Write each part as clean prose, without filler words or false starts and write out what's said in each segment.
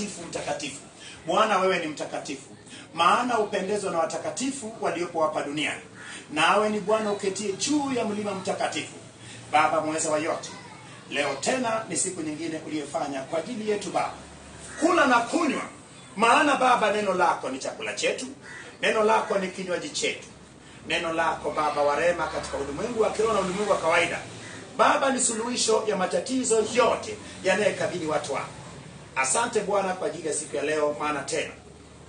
Mtakatifu. Bwana, wewe ni mtakatifu, maana upendezwa na watakatifu waliopo hapa duniani. Nawe ni Bwana uketie juu ya mlima mtakatifu. Baba mweza wa yote, leo tena ni siku nyingine uliyofanya kwa ajili yetu Baba, kula na kunywa. Maana Baba, neno lako ni chakula chetu, neno lako ni kinywaji chetu. Neno lako Baba wa rehema katika ulimwengu wa kiroho na ulimwengu wa kawaida Baba, ni suluhisho ya matatizo yote yanayokabili watu wako. Asante Bwana kwa ajili ya siku ya leo, maana tena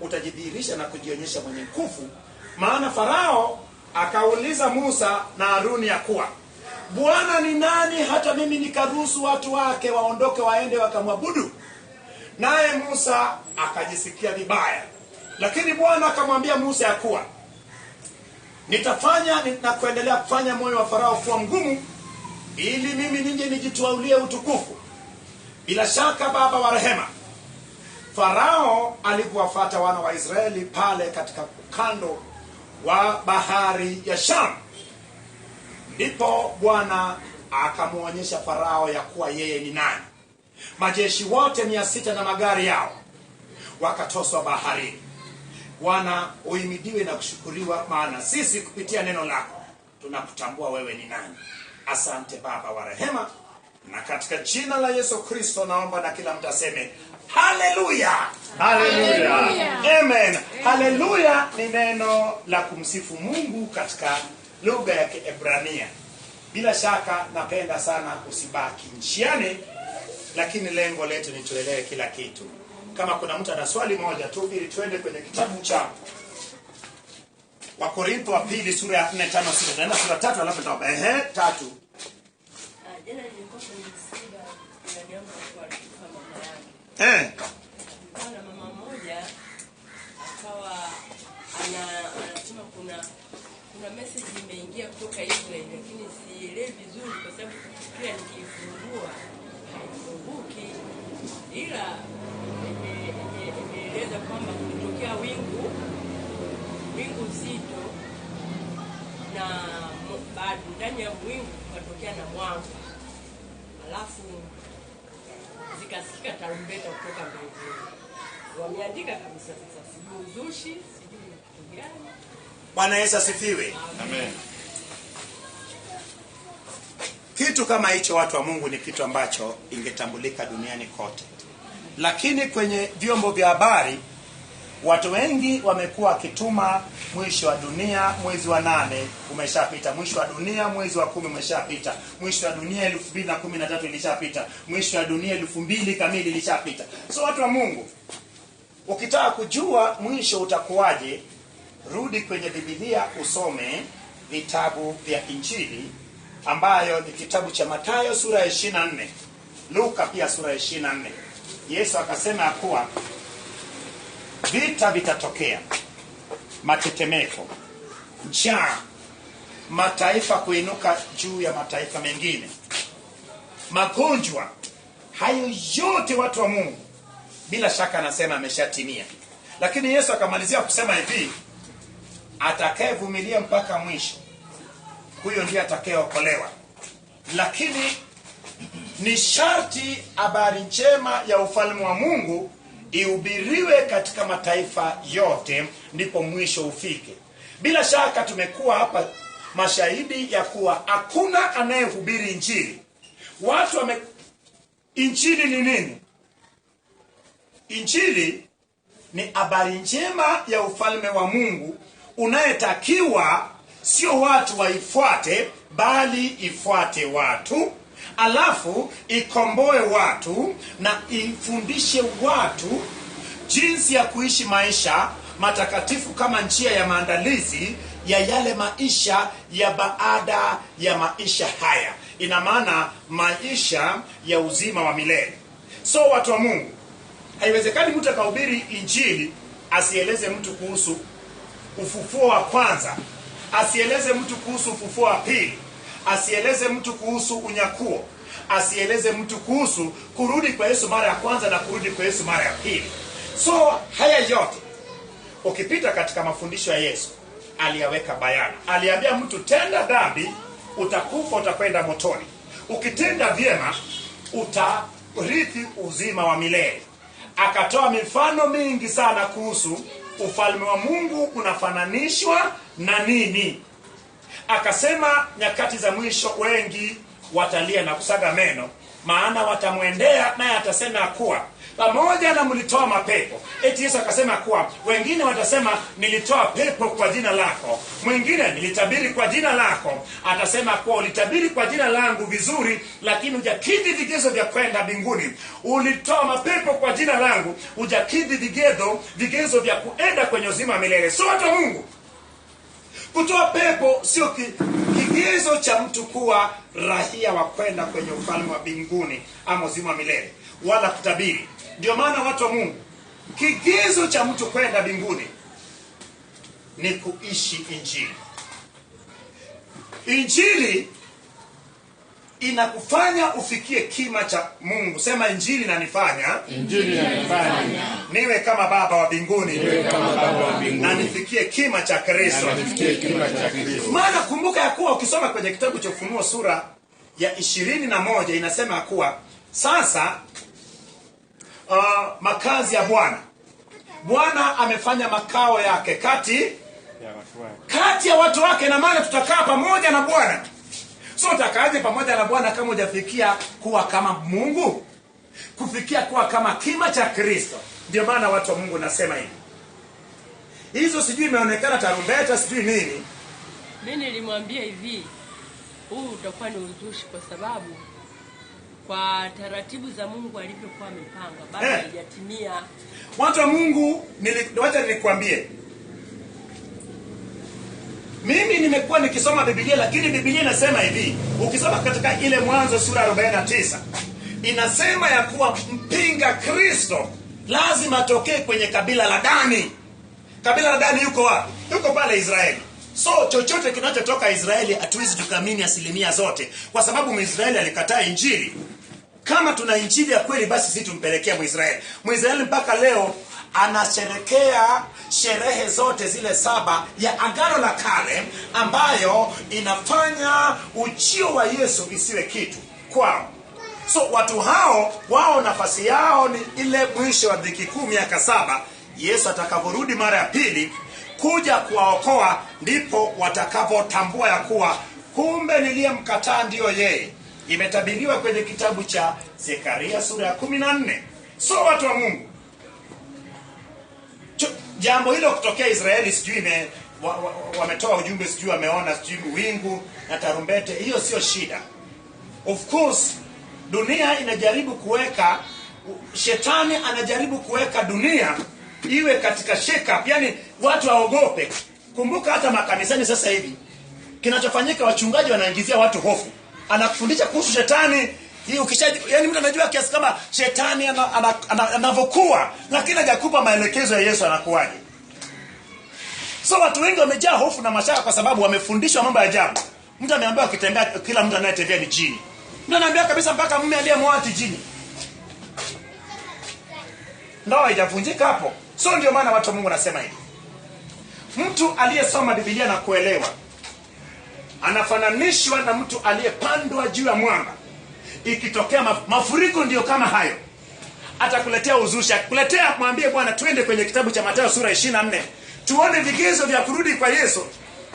utajidhihirisha na kujionyesha mwenye nguvu. Maana Farao akauliza Musa na Haruni ya kuwa, Bwana ni nani hata mimi nikaruhusu watu wake waondoke waende wakamwabudu? Naye Musa akajisikia vibaya. Lakini Bwana akamwambia Musa ya kuwa, nitafanya na kuendelea kufanya moyo wa Farao kuwa mgumu, ili mimi nije nijitwaulie utukufu. Bila shaka Baba wa rehema, Farao alipowafuata wana wa Israeli pale katika ukando wa bahari ya Shamu, ndipo Bwana akamuonyesha Farao ya kuwa yeye ni nani. Majeshi wote 600 na magari yao wakatoswa baharini. Bwana uhimidiwe na kushukuriwa, maana sisi kupitia neno lako tunakutambua wewe ni nani. Asante Baba wa rehema, na katika jina la Yesu Kristo naomba na kila mtu aseme haleluya. Haleluya. Amen. Haleluya ni neno la kumsifu Mungu katika lugha ya Kiebrania. Bila shaka napenda sana usibaki njiani, lakini lengo letu ni tuelewe kila kitu. Kama kuna mtu ana swali moja tu, ili tuende kwenye kitabu cha Wakorintho wa pili sura ya 4, 5, 6 na sura 3 alafu tutaomba. 3. Jana nilikuwa kwenye msiba jirani yangu alikuwa alikufa mama yake. Kuna mama mmoja akawa anasema kuna message imeingia kutoka Israel, lakini sielewi vizuri kwa sababu pia nikifungua haifunguki, ila imeeleza kwamba kulitokea wingu zito, na baada ndani ya wingu kutokea na mwanga, alafu zikasikika tarumbeta kutoka mbinguni. Wameandika kabisa, sasa sijui uzushi, sijui kitu gani. Bwana Yesu asifiwe. Amen. Kitu kama hicho, watu wa Mungu, ni kitu ambacho ingetambulika duniani kote. Lakini kwenye vyombo vya habari watu wengi wamekuwa wakituma mwisho wa dunia mwezi wa 8 umeshapita, mwisho wa dunia mwezi wa 10 umeshapita, mwisho wa dunia 2013 ilishapita, mwisho wa dunia 2000 kamili ilishapita. So watu wa Mungu, ukitaka kujua mwisho utakuwaje, rudi kwenye Biblia usome vitabu vya Injili, ambayo ni kitabu cha Mathayo sura ya 24, Luka pia sura ya 24. Yesu akasema ya kuwa vita vitatokea, matetemeko, njaa, mataifa kuinuka juu ya mataifa mengine, magonjwa. Hayo yote watu wa Mungu, bila shaka anasema ameshatimia. Lakini Yesu akamalizia kusema hivi, atakayevumilia mpaka mwisho, huyo ndiye atakayeokolewa. Lakini ni sharti habari njema ya ufalme wa Mungu ihubiriwe katika mataifa yote, ndipo mwisho ufike. Bila shaka tumekuwa hapa mashahidi ya kuwa hakuna anayehubiri injili. Injili ni nini? Injili ni habari njema ya ufalme wa Mungu, unayetakiwa sio watu waifuate, bali ifuate watu, alafu ikomboe watu na ifundishe watu jinsi ya kuishi maisha matakatifu kama njia ya maandalizi ya yale maisha ya baada ya maisha haya. Ina maana maisha ya uzima wa milele. So watu wa Mungu, haiwezekani mtu akahubiri injili asieleze mtu kuhusu ufufuo wa kwanza, asieleze mtu kuhusu ufufuo wa pili, asieleze mtu kuhusu unyakuo, asieleze mtu kuhusu kurudi kwa Yesu mara ya kwanza na kurudi kwa Yesu mara ya pili. So haya yote ukipita katika mafundisho ya Yesu aliyaweka bayana. Aliambia mtu, tenda dhambi utakufa, utakwenda motoni. Ukitenda vyema utarithi uzima wa milele. akatoa mifano mingi sana kuhusu ufalme wa Mungu unafananishwa na nini. Akasema nyakati za mwisho wengi watalia na kusaga meno, maana watamwendea naye atasema kuwa pamoja na mlitoa mapepo. Eti Yesu akasema kuwa wengine watasema nilitoa pepo kwa jina lako, mwingine nilitabiri kwa jina lako. Atasema kuwa ulitabiri kwa jina langu vizuri, lakini hujakidhi vigezo vya kwenda mbinguni. Ulitoa mapepo kwa jina langu, hujakidhi vigezo vya kuenda kwenye uzima wa milele. So watu wa Mungu, kutoa pepo sio kigezo cha mtu kuwa raia wa kwenda kwenye ufalme wa mbinguni ama uzima wa milele, wala kutabiri. Ndio maana watu wa Mungu, kigezo cha mtu kwenda mbinguni ni kuishi injili. Injili inakufanya ufikie kima cha Mungu. Sema, injili inanifanya niwe kama Baba wa mbinguni, na nifikie kima cha Kristo. Maana kumbuka ya kuwa ukisoma kwenye kitabu cha Ufunuo sura ya 21 inasema kuwa sasa makazi ya Bwana amefanya makao yake kati ya watu wake, na maana tutakaa pamoja na Bwana. So utakaje pamoja na Bwana kama hujafikia kuwa kama Mungu, kufikia kuwa kama kima cha Kristo? Ndio maana watu wa Mungu nasema hivi. Hizo sijui imeonekana tarumbeta sijui nini. Mimi nilimwambia hivi, huu utakuwa ni uzushi, kwa sababu kwa taratibu za Mungu alivyokuwa amepanga bado haijatimia. Watu wa Mungu, wacha nilikwambie, mimi nimekuwa nikisoma Biblia, lakini Biblia inasema hivi, ukisoma katika ile Mwanzo sura 49 inasema ya kuwa mpinga Kristo lazima atokee kwenye kabila la Dani. Kabila la Dani yuko wapi? Yuko pale Israeli. So chochote kinachotoka Israeli hatuwezi tukamini asilimia zote, kwa sababu Mwisraeli alikataa injili. Kama tuna injili ya kweli, basi sisi tumpelekea Mwisraeli. Mwisraeli mpaka leo anasherekea sherehe zote zile 7 ya Agano la Kale, ambayo inafanya ujio wa Yesu isiwe kitu kwao. So watu hao, wao nafasi yao ni ile mwisho wa dhiki kuu, miaka 7, Yesu atakaporudi mara ya pili kuja kuwaokoa, ndipo watakapotambua ya kuwa kumbe niliyemkataa ndiyo yeye. Imetabiriwa kwenye kitabu cha Zekaria sura ya 14. So watu wa Mungu, jambo hilo kutokea Israeli, sijui wametoa ujumbe, sijui wameona, sijui wingu na tarumbete, hiyo sio shida. Of course dunia inajaribu kuweka, shetani anajaribu kuweka dunia iwe katika shake up, yani watu waogope. Kumbuka hata makanisani sasa hivi kinachofanyika, wachungaji wanaingizia watu hofu. Anakufundisha kuhusu shetani, yani mtu anajua kiasi kama shetani anavyokuwa, lakini hajakupa maelekezo ya Yesu anakuwaje. So watu wengi wamejaa hofu na mashaka kwa sababu wamefundishwa mambo ya ajabu. Mtu ameambiwa akitembea, kila mtu anayetembea ni jini. Mtu anaambia kabisa mpaka mume aliyemwoa jini. Ndoa haijavunjika hapo. So ndio maana watu wa Mungu nasema hivi, mtu aliyesoma Biblia na kuelewa anafananishwa na mtu aliyepandwa juu ya mwamba. Ikitokea mafuriko ndio kama hayo, atakuletea uzushi. Akuletea, mwambie Bwana twende kwenye kitabu cha Mathayo sura 24 tuone vigezo vya kurudi kwa Yesu,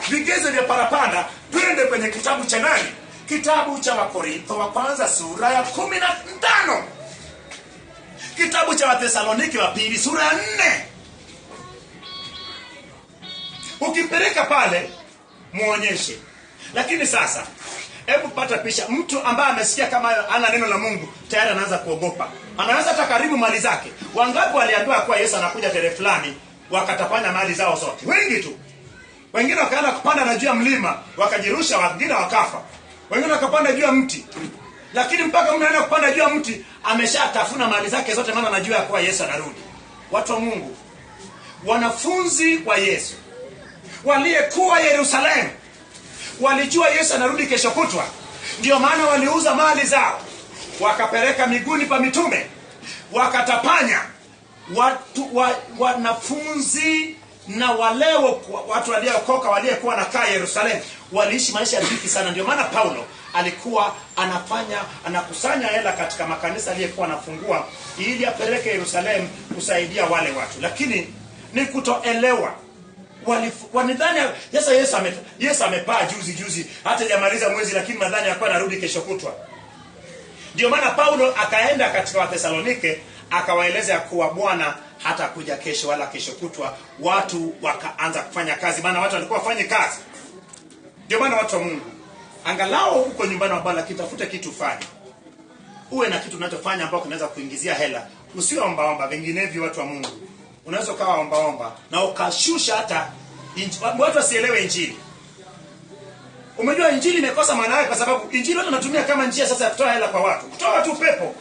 vigezo vya parapanda. Twende kwenye kitabu cha nani? Kitabu cha Wakorintho wa kwanza sura ya 15, kitabu cha Wathesalonike wa pili sura ya 4. Ukipeleka pale muonyeshe. Lakini sasa hebu pata picha, mtu ambaye amesikia kama ana neno la Mungu tayari anaanza kuogopa. Anaanza hata karibu mali zake. Wangapi waliambiwa kwa Yesu anakuja tarehe fulani wakatapanya mali zao zote? Wengi tu. Wengine wakaanza kupanda na juu ya mlima wakajirusha, wengine wakafa. Wengine wakapanda juu ya mti. Lakini mpaka mtu anaenda kupanda juu ya mti ameshatafuna mali zake zote, maana anajua kwa Yesu anarudi. Watu wa Mungu, wanafunzi wa Yesu waliyekuwa Yerusalemu walijua Yesu anarudi kesho kutwa. Ndio maana waliuza mali zao wakapeleka miguuni pa mitume, wakatapanya. Wanafunzi na waleo, watu waliokoka waliokuwa nakaa Yerusalemu waliishi maisha ya dhiki sana. Ndio maana Paulo alikuwa anakusanya hela katika makanisa aliyekuwa anafungua ili apeleke Yerusalemu kusaidia wale watu, lakini ni kutoelewa. Wanidhani Yesu amepaa juzi hata jamaliza mwezi, lakini madhani alikuwa anarudi kesho kutwa. Ndio maana Paulo akaenda katika Wathesalonike akawaeleza kuwa Bwana hata kuja kesho wala kesho kutwa. Watu wakaanza kufanya kazi, maana watu walikuwa wafanye kazi. Ndio maana watu wa Mungu, angalau uko nyumbani wa Bwana, kitafute kitu fanya. Uwe na kitu unachofanya ambao kinaweza kuingizia hela. Usiwe omba, vinginevyo watu wa Mungu unaweza kawa omba na ukashusha hata watu wasielewe injili. Umejua injili imekosa maana yake kwa sababu injili watu wanatumia kama njia sasa ya kutoa hela kwa watu, kutoa watu pepo.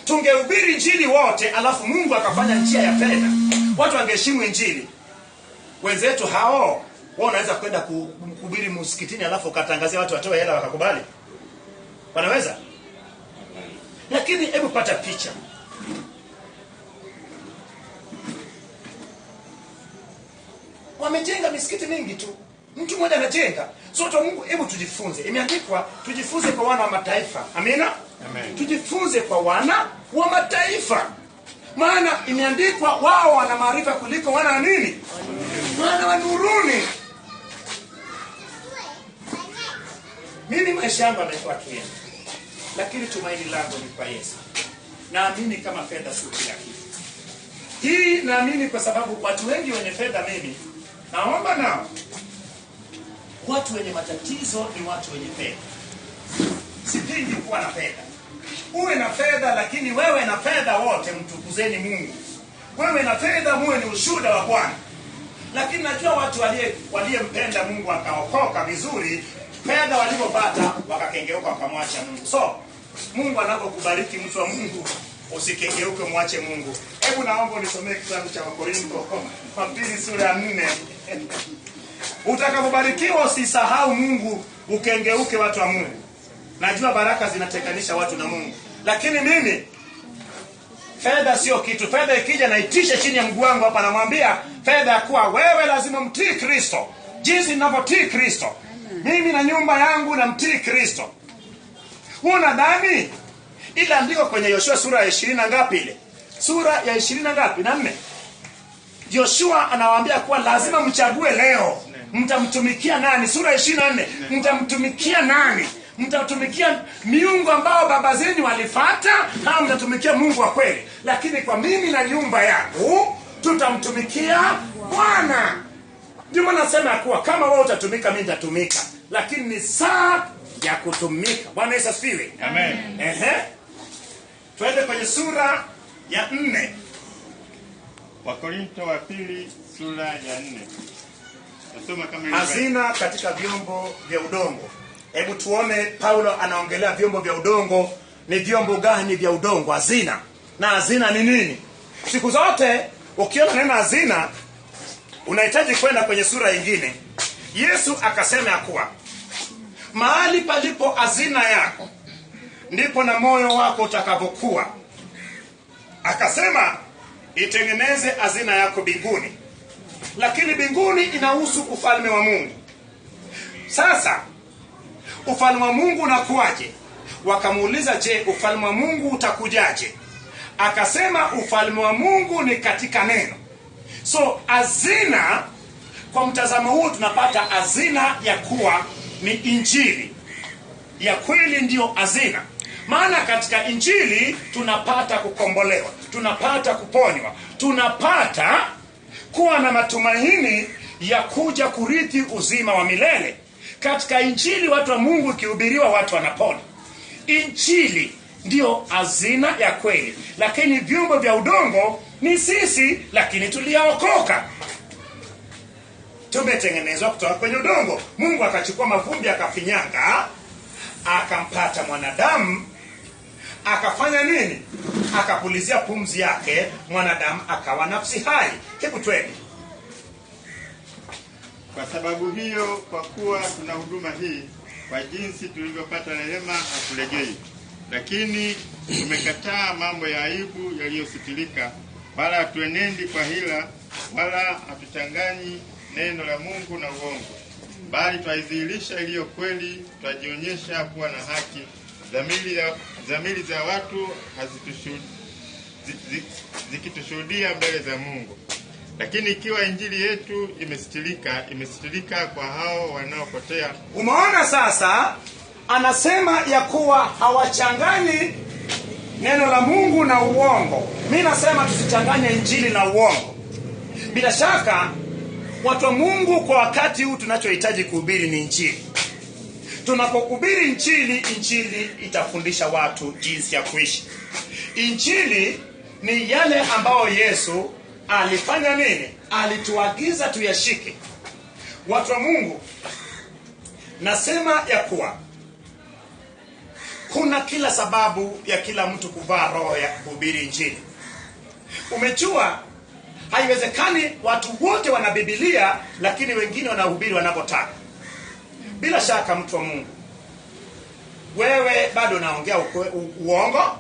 Tungehubiri injili wote alafu Mungu akafanya njia ya fedha, watu wangeheshimu injili. Wenzetu hao wao wanaweza kwenda kuhubiri msikitini alafu ukatangazia watu watoe hela wakakubali? Wanaweza? Lakini hebu pata picha. Wamejenga misikiti mingi tu. Mtu mmoja anajenga. Sote Mungu, hebu tujifunze. Imeandikwa tujifunze kwa wana wa mataifa. Amina? Amen. Tujifunze kwa wana wa mataifa. Maana imeandikwa wao wana maarifa kuliko wana wa nini? Wana wa nuruni. Mimi maisha yangu yamekuwa kienda, lakini tumaini langu ni kwa Yesu. Naamini kama fedha si kila kitu. Hii naamini kwa sababu watu wengi wenye fedha, mimi naomba nao, watu wenye matatizo ni watu wenye fedha. Sipingi kuwa na fedha. Uwe na fedha, lakini wewe na fedha wote mtukuzeni Mungu. Wewe na fedha muwe ni ushuhuda wa Bwana. Lakini najua watu waliyempenda Mungu akaokoka vizuri, fedha walipopata wakakengeuka wakamwacha Mungu. So Mungu anapokubariki mtu wa Mungu, usikengeuke, mwache Mungu. Hebu naomba nisomee kitabu cha Wakorintho wa pili sura ya 4. Utakapobarikiwa usisahau Mungu, ukengeuke watu wa Mungu. Najua baraka zinatekanisha watu na Mungu, lakini mimi fedha sio kitu. Fedha ikija naitisha chini ya mguu wangu hapa, namwambia fedha ya kuwa wewe lazima mtii Kristo. Jinsi ninavyotii Kristo, mimi na nyumba yangu na mtii Kristo. Unadhani ila andiko kwenye Yoshua sura ya 20 na ngapi ile? Sura ya 20 na ngapi? Na 4. Yoshua anawaambia kuwa lazima mchague leo. Mtamtumikia nani? Sura ya 24. Mtamtumikia nani? Mtatumikia miungu ambao baba zenu walifuata, au mtatumikia Mungu wa kweli? Lakini kwa mimi na nyumba yangu tutamtumikia Bwana. Ndio nasema kuwa kama wewe utatumika, mimi nitatumika, lakini ni saa ya kutumika. Bwana Yesu asifiwe. Amen. Twende kwenye sura ya 4. Wakorintho wa pili sura ya 4. Nasoma kama hivi. Hazina katika vyombo vya udongo. Hebu tuone Paulo anaongelea vyombo vya udongo. Ni vyombo gani vya udongo? Hazina. Na hazina ni nini? Siku zote ukiona neno hazina unahitaji kwenda kwenye sura nyingine. Yesu akasema ya kuwa mahali palipo hazina yako ndipo na moyo wako utakavyokuwa. Akasema itengeneze hazina yako mbinguni. Lakini mbinguni inahusu ufalme wa Mungu. Sasa ufalme wa Mungu unakuaje? Wakamuuliza, je, ufalme wa Mungu utakujaje? Akasema ufalme wa Mungu ni katika neno. So hazina, kwa mtazamo huu tunapata hazina ya kuwa ni injili ya kweli, ndio hazina. Maana katika injili tunapata kukombolewa, tunapata kuponywa, tunapata kuwa na matumaini ya kuja kurithi uzima wa milele. Katika injili watu wa Mungu ikihubiriwa, watu wanapona. Injili ndio hazina ya kweli. Lakini vyombo vya udongo ni sisi, lakini tuliookoka. Tumetengenezwa kutoka kwenye udongo. Mungu akachukua mavumbi akafinyanga, akampata mwanadamu, akafanya nini? Akapulizia pumzi yake, mwanadamu akawa nafsi hai. Hebu twende. Kwa sababu hiyo, kwa kuwa tuna huduma hii, kwa jinsi tulivyopata rehema hatulejei. Lakini tumekataa mambo ya aibu yaliyositirika, wala hatuenendi kwa hila, wala hatuchanganyi neno la Mungu na uongo. bali twaidhihirisha iliyo kweli, twajionyesha kuwa na haki. Dhamiri za watu zikitushuhudia mbele za Mungu. Lakini ikiwa injili yetu imesitirika kwa hao wanaopotea. Umeona sasa, anasema ya kuwa hawachanganyi neno la Mungu na uongo. Mimi nasema tusichanganye injili na uongo. Bila shaka watu wa Mungu kwa wakati huu tunachohitaji kuhubiri ni injili. Tunapohubiri injili itafundisha watu jinsi ya kuishi. Injili ni yale ambayo Yesu alifanya nini? Alituagiza tuyashike. Watu wa Mungu, nasema ya kuwa kuna kila sababu ya kila mtu kuvaa roho ya kuhubiri injili. Umejua haiwezekani watu wote wana Biblia lakini wengine wanahubiri wanapotaka. Bila shaka mtu wa Mungu, wewe bado unaongea uongo.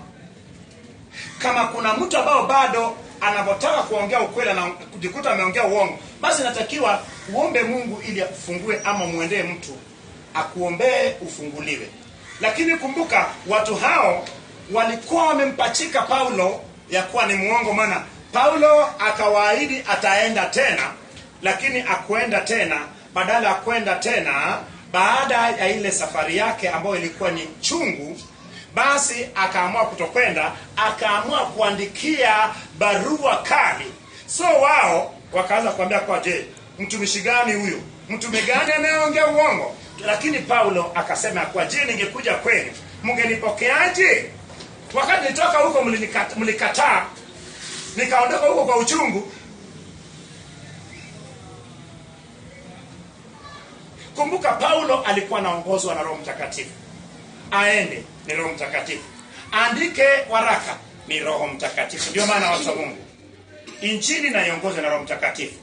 Kama kuna mtu ambao bado anapotaka kuongea ukweli na kujikuta ameongea uongo, basi natakiwa uombe Mungu ili akufungue, ama muendee mtu akuombee ufunguliwe. Lakini kumbuka, watu hao walikuwa wamempachika Paulo ya kuwa ni muongo, maana Paulo akawaahidi ataenda tena, lakini akwenda tena. Badala ya kwenda tena baada ya ile safari yake ambayo ilikuwa ni chungu, basi akaamua kutokwenda, akaamua kuandikia barua kali. So wao wakaanza kuambia kwa, je, mtumishi gani huyo? Mtume gani anayeongea uongo? Lakini Paulo akasema kwa, je, ningekuja kwenu mngenipokeaje? Wakati nilitoka huko mlikataa, nikaondoka huko kwa uchungu. Kumbuka, Paulo alikuwa anaongozwa na Roho Mtakatifu. Aende ni Roho Mtakatifu, andike waraka ni Roho Mtakatifu. Ndio maana watu wa Mungu, injili na iongozwe na Roho Mtakatifu.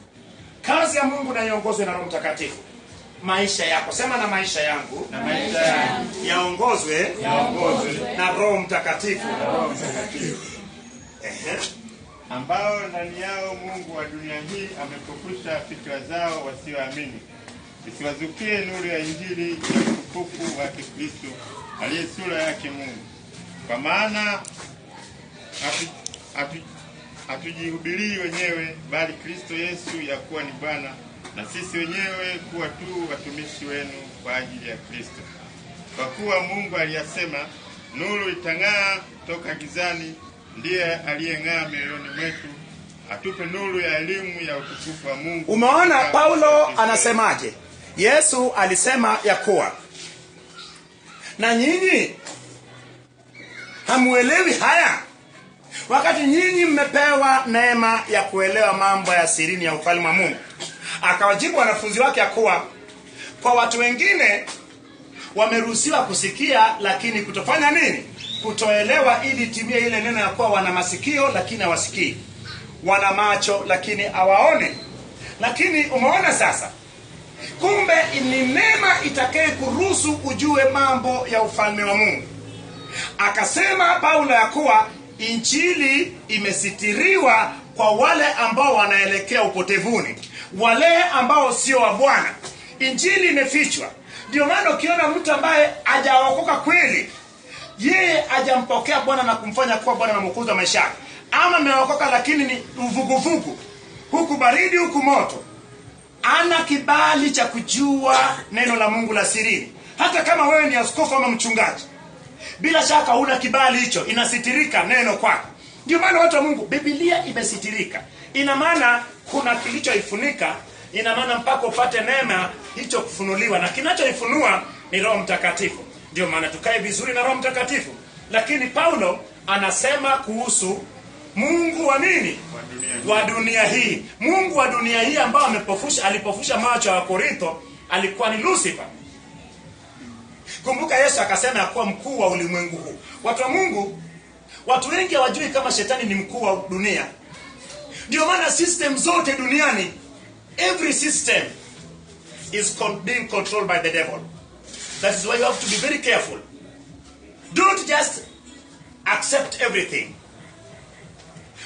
Kazi ya Mungu na iongozwe na Roho Mtakatifu. Maisha yako, sema na maisha yangu, yaongozwe na Roho Mtakatifu. Ambao ndani yao Mungu wa dunia hii amepofusha fikra zao wasioamini, isiwazukie nuru ya injili ya utukufu wa Kristo aliye sura yake Mungu. Kwa maana hatujihubirii wenyewe, bali Kristo Yesu ya kuwa ni Bwana, na sisi wenyewe kuwa tu watumishi wenu kwa ajili ya Kristo. Kwa kuwa Mungu aliyasema, nuru itang'aa toka gizani, ndiye aliyeng'aa mioyoni mwetu, atupe nuru ya elimu ya utukufu wa Mungu. Umeona Paulo anasemaje? Yesu alisema ya kuwa, na nyinyi hamuelewi haya, wakati nyinyi mmepewa neema ya kuelewa mambo ya sirini ya ufalme wa Mungu. Akawajibu wanafunzi wake ya kuwa, kwa watu wengine wameruhusiwa kusikia lakini kutofanya nini? Kutoelewa, ili timie ile neno ya kuwa wana masikio lakini hawasikii, wana macho lakini hawaone. Lakini umeona sasa, kumbe ni neema itakaye kuruhusu ujue mambo ya ufalme wa Mungu. Akasema Paulo ya kuwa injili imesitiriwa kwa wale ambao wanaelekea upotevuni, wale ambao sio wa Bwana. Injili imefichwa. Ndio maana ukiona mtu ambaye hajaokoka kweli, yeye hajampokea Bwana na kumfanya kuwa Bwana na Mwokozi wa maisha yake, ama ameokoka lakini ni uvuguvugu, huku baridi huku moto, ana kibali cha kujua neno la Mungu la sirini. Hata kama wewe ni askofu ama mchungaji, bila shaka huna kibali hicho, inasitirika neno kwako. Ndio maana watu wa Mungu, Biblia imesitirika. Ina maana kuna kilichoifunika, ina maana mpaka upate neema hicho kufunuliwa, na kinachoifunua ni Roho Mtakatifu. Ndio maana tukae vizuri na Roho Mtakatifu. Lakini Paulo anasema kuhusu Mungu wa nini? Wa dunia hii. Mungu wa dunia hii ambao alipofusha macho ya Korintho alikuwa ni Lucifer. Kumbuka Yesu akasema ya kuwa mkuu wa ulimwengu huu. Watu wa Mungu, watu wengi hawajui kama shetani ni mkuu wa dunia. Ndio maana system zote duniani, every system is being controlled by the devil. That is why you have to be very careful. Don't just accept everything.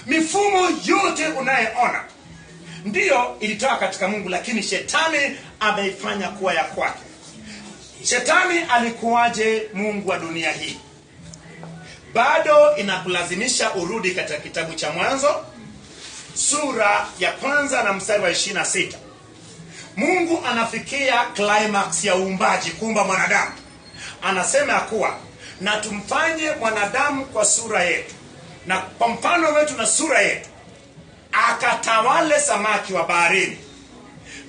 Mifumo yote unayeona ndiyo ilitoka katika Mungu, lakini shetani ameifanya kuwa ya kwake. Shetani alikuwaje Mungu wa dunia hii? Bado inakulazimisha urudi katika kitabu cha Mwanzo sura ya 1 na mstari wa 26. Mungu anafikia climax ya uumbaji, kuumba mwanadamu. Anasema kuwa na tumfanye mwanadamu kwa sura yetu na kwa mfano wetu na sura yetu, akatawale samaki wa baharini,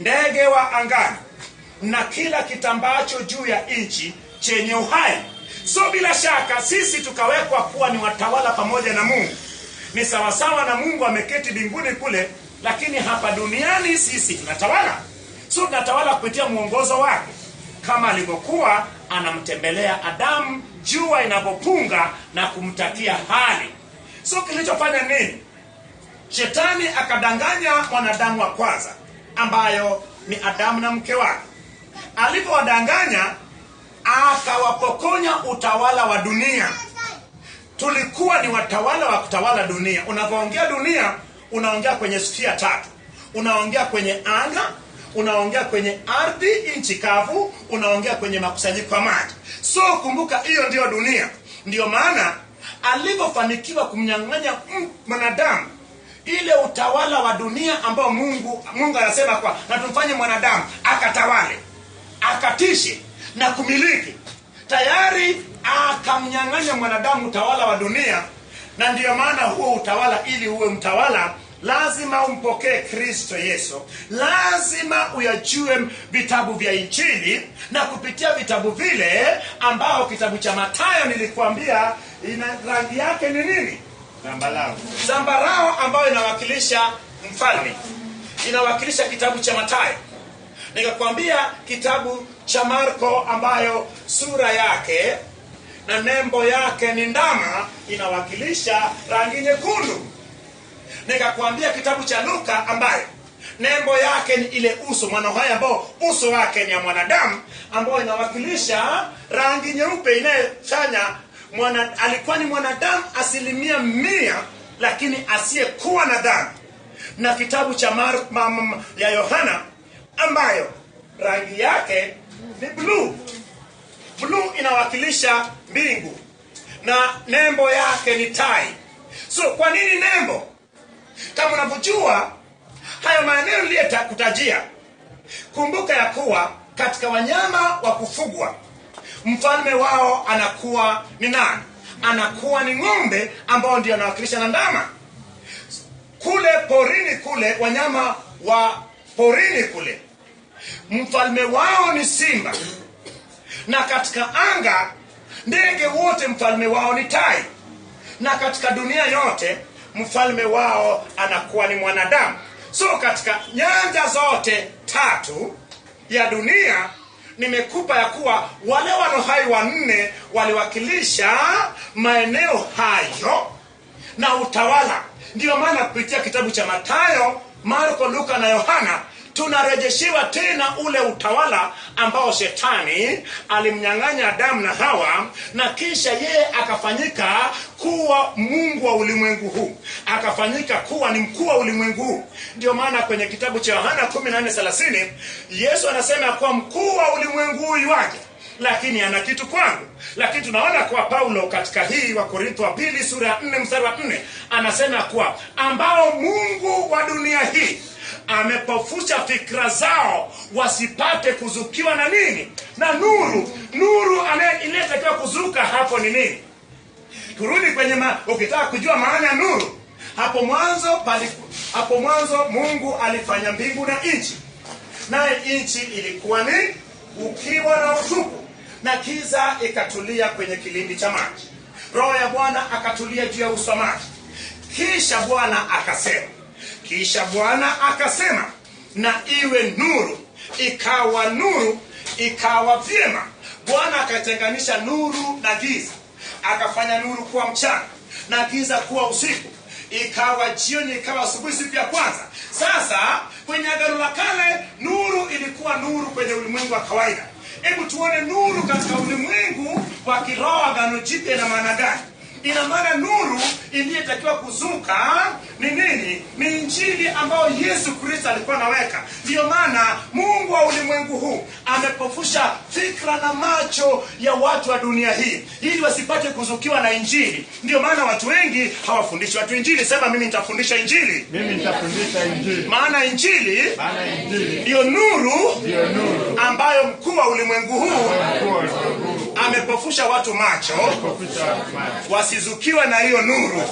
ndege wa angani, na kila kitambacho juu ya nchi chenye uhai. So bila shaka sisi tukawekwa kuwa ni watawala pamoja na Mungu. Ni sawasawa na Mungu ameketi mbinguni kule, lakini hapa duniani sisi tunatawala. So tunatawala kupitia mwongozo wake, kama alivyokuwa anamtembelea Adamu jua inapopunga na kumtakia hali. So kilichofanya nini? Shetani akadanganya mwanadamu wa kwanza, ambayo ni Adamu na mke wake. Alipowadanganya, akawapokonya utawala wa dunia. Tulikuwa ni watawala wa kutawala dunia. Unapoongea dunia, unaongea kwenye sphere 3. Unaongea kwenye anga, unaongea kwenye ardhi, nchi kavu, unaongea kwenye makusanyiko ya maji. So kumbuka, hiyo ndio dunia. Ndio maana alipofanikiwa kumnyang'anya mwanadamu ile utawala wa dunia ambao Mungu anasema kwa na tumfanye mwanadamu akatawale, akatishe na kumiliki, tayari akamnyang'anya mwanadamu utawala wa dunia. Na ndiyo maana huo utawala, ili uwe mtawala, lazima umpokee Kristo Yesu. Lazima uyajue vitabu vya Injili, na kupitia vitabu vile ambao kitabu cha Mathayo nilikuambia ina rangi yake ni nini? Zambarao, ambayo inawakilisha mfalme, inawakilisha kitabu cha Mathayo. Nikakwambia kitabu cha Marko ambayo sura yake na nembo yake ni ndama, inawakilisha rangi nyekundu. Nikakwambia kitabu cha Luka ambayo nembo yake ni ile uso, mwanahaya ambao uso wake ni ya mwanadamu, ambao inawakilisha rangi nyeupe inayofanya alikuwa ni mwanadamu 100%, lakini asiyekuwa na dhambi. Na kitabu cha ya Yohana ambayo rangi yake ni blue. Blue inawakilisha mbingu na nembo yake ni tai. So kwa nini nembo? Kama unavyojua hayo maeneo niliyokutajia, kumbuka ya kuwa katika wanyama wa kufugwa mfalme wao anakuwa ni nani? Anakuwa ni ng'ombe, ambao ndio anawakilisha na ndama. Kule porini kule, wanyama wa porini kule, mfalme wao ni simba. Na katika anga, ndege wote mfalme wao ni tai. Na katika dunia yote mfalme wao anakuwa ni mwanadamu. So katika nyanja zote 3 ya dunia, nimekupa ya kuwa wale wanohai 4 waliwakilisha maeneo hayo na utawala. Ndio maana kupitia kitabu cha Mathayo, Marko, Luka na Yohana tunarejeshiwa tena ule utawala ambao shetani alimnyang'anya Adamu na Hawa, na kisha yeye akafanyika kuwa mungu wa ulimwengu huu, akafanyika kuwa ni mkuu wa ulimwengu huu. Ndio maana kwenye kitabu cha Yohana 14:30 Yesu anasema kwa mkuu wa ulimwengu huu yuaje, lakini ana kitu kwangu. Lakini tunaona kwa Paulo katika hii wa Korintho wa 2 sura ya 4 mstari wa 4 anasema kwa ambao Mungu wa dunia hii amepofusha fikra zao wasipate kuzukiwa na nini? Na nuru. Nuru inayetakiwa kuzuka hapo ni nini? Turudi kwenye ukitaka kujua maana ya nuru. Hapo mwanzo Mungu alifanya mbingu na nchi. Naye nchi ilikuwa ni ukiwa na utupu, na giza ikatulia kwenye kilindi cha maji. Roho ya Bwana akatulia juu ya uso wa maji. Kisha Bwana akasema na iwe nuru. Ikawa nuru, ikawa vyema. Bwana akatenganisha nuru na giza, akafanya nuru kuwa mchana na giza kuwa usiku. Ikawa jioni, ikawa asubuhi, siku ya kwanza. Sasa kwenye Agano la Kale nuru ilikuwa nuru kwenye ulimwengu wa kawaida. Hebu tuone nuru katika ulimwengu wa kiroho, Agano Jipya, na maana gani? Ina maana nuru iliyotakiwa kuzuka ni nini? Ni injili ambayo Yesu Kristo alikuwa anaweka. Ndio maana Mungu wa ulimwengu huu amepofusha fikra na macho ya watu wa dunia hii ili wasipate kuzukiwa na injili. Ndio maana watu wengi hawafundishi watu injili. Sema mimi nitafundisha injili. Mimi nitafundisha injili. Maana injili ndio nuru ambayo mkuu wa ulimwengu huu amepofusha watu macho wasizukiwa na hiyo nuru.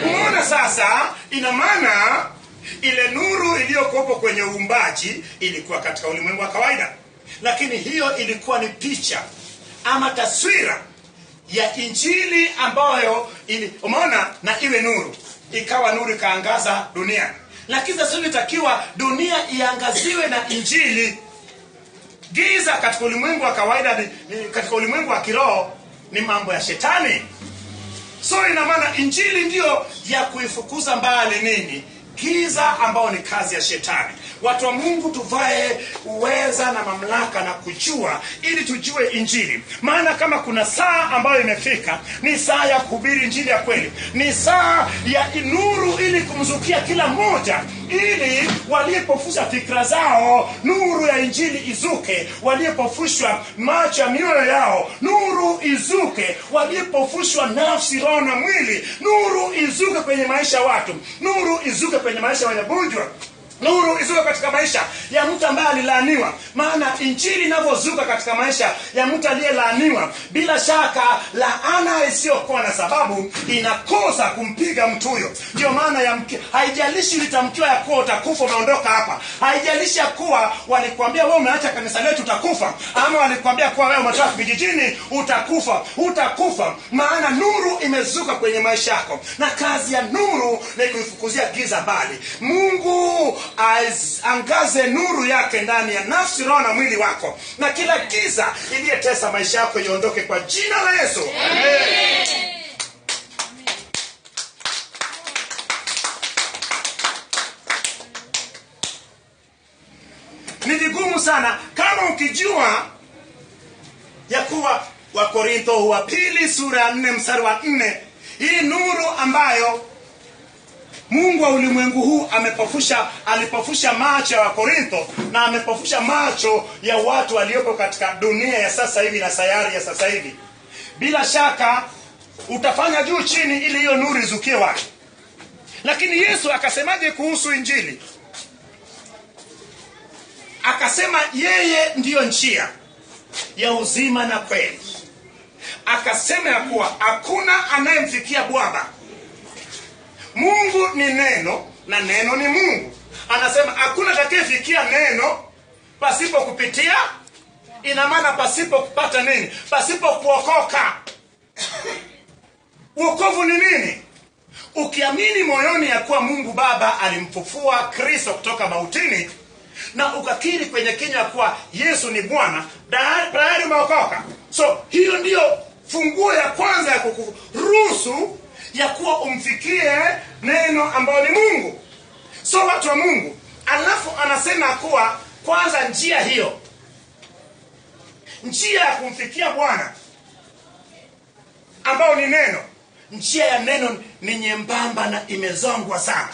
Umeona sasa, ina maana ile nuru iliyokuwepo kwenye uumbaji ilikuwa katika ulimwengu wa kawaida, lakini hiyo ilikuwa ni picha ama taswira ya injili ambayo umeona, na iwe nuru, ikawa nuru ikaangaza dunia. Lakini sasa ilitakiwa dunia iangaziwe na injili. Giza katika ulimwengu wa kawaida katika ulimwengu wa kiroho ni mambo ya shetani. So ina maana injili ndio ya kuifukuza mbali nini? Giza ambao ni kazi ya shetani. Watu wa Mungu tuvae uweza na mamlaka na kujua ili tujue injili. Maana kama kuna saa ambayo imefika, ni saa ya kuhubiri injili ya kweli. Ni saa ya nuru ili kumzukia kila mmoja, ili walipofusha fikra zao nuru ya injili izuke, walipofushwa macho ya mioyo yao nuru izuke, walipofushwa nafsi, roho na mwili nuru izuke kwenye maisha ya watu, nuru izuke kwenye maisha ya wagonjwa, nuru izuke katika maisha ya mtu ambaye alilaaniwa. Maana injili inavyozuka katika maisha ya mtu aliyelaaniwa, bila shaka laana isiyokuwa na sababu inakosa kumpiga mtu huyo. Ndio maana haijalishi litamkiwa ya kuwa utakufa umeondoka hapa, haijalishi ya kuwa walikwambia wewe umeacha kanisa letu utakufa, ama walikwambia kuwa wewe umetoka vijijini utakufa. Maana nuru imezuka kwenye maisha yako, na kazi ya nuru ni kuifukuzia giza mbali. Mungu angaze nuru yake ndani ya nafsi, roho na mwili wako, na kila giza iliyetesa maisha yako iondoke kwa jina la Yesu. Amen. Ni vigumu sana kama ukijua ya kuwa Wakorintho wa pili sura ya 4 mstari wa 4, hii nuru ambayo Mungu wa ulimwengu huu alipofusha macho ya Wakorintho, na amepofusha macho ya watu waliopo katika dunia ya sasa hivi na sayari ya sasa hivi. Bila shaka utafanya juu chini ili hiyo nuru izukie watu. Lakini Yesu akasemaje kuhusu injili? Akasema yeye ndiyo njia ya uzima na kweli. Akasema ya kuwa hakuna anayemfikia Baba. Mungu ni neno na neno ni Mungu. Anasema hakuna atakayefikia neno pasipo kupitia. Ina maana pasipo kupata nini? Pasipo kuokoka. Wokovu ni nini? Ukiamini moyoni ya kuwa Mungu Baba alimfufua Kristo kutoka mautini, na ukakiri kwenye kinywa kuwa Yesu ni Bwana, tayari umeokoka. So hiyo ndio funguo ya kwanza ya kukuruhusu ya kuwa umfikie neno ambao ni Mungu. So watu wa Mungu, alafu anasema kuwa kwanza njia hiyo, njia ya kumfikia Bwana ambao ni neno, njia ya neno ni nyembamba na imezongwa sana,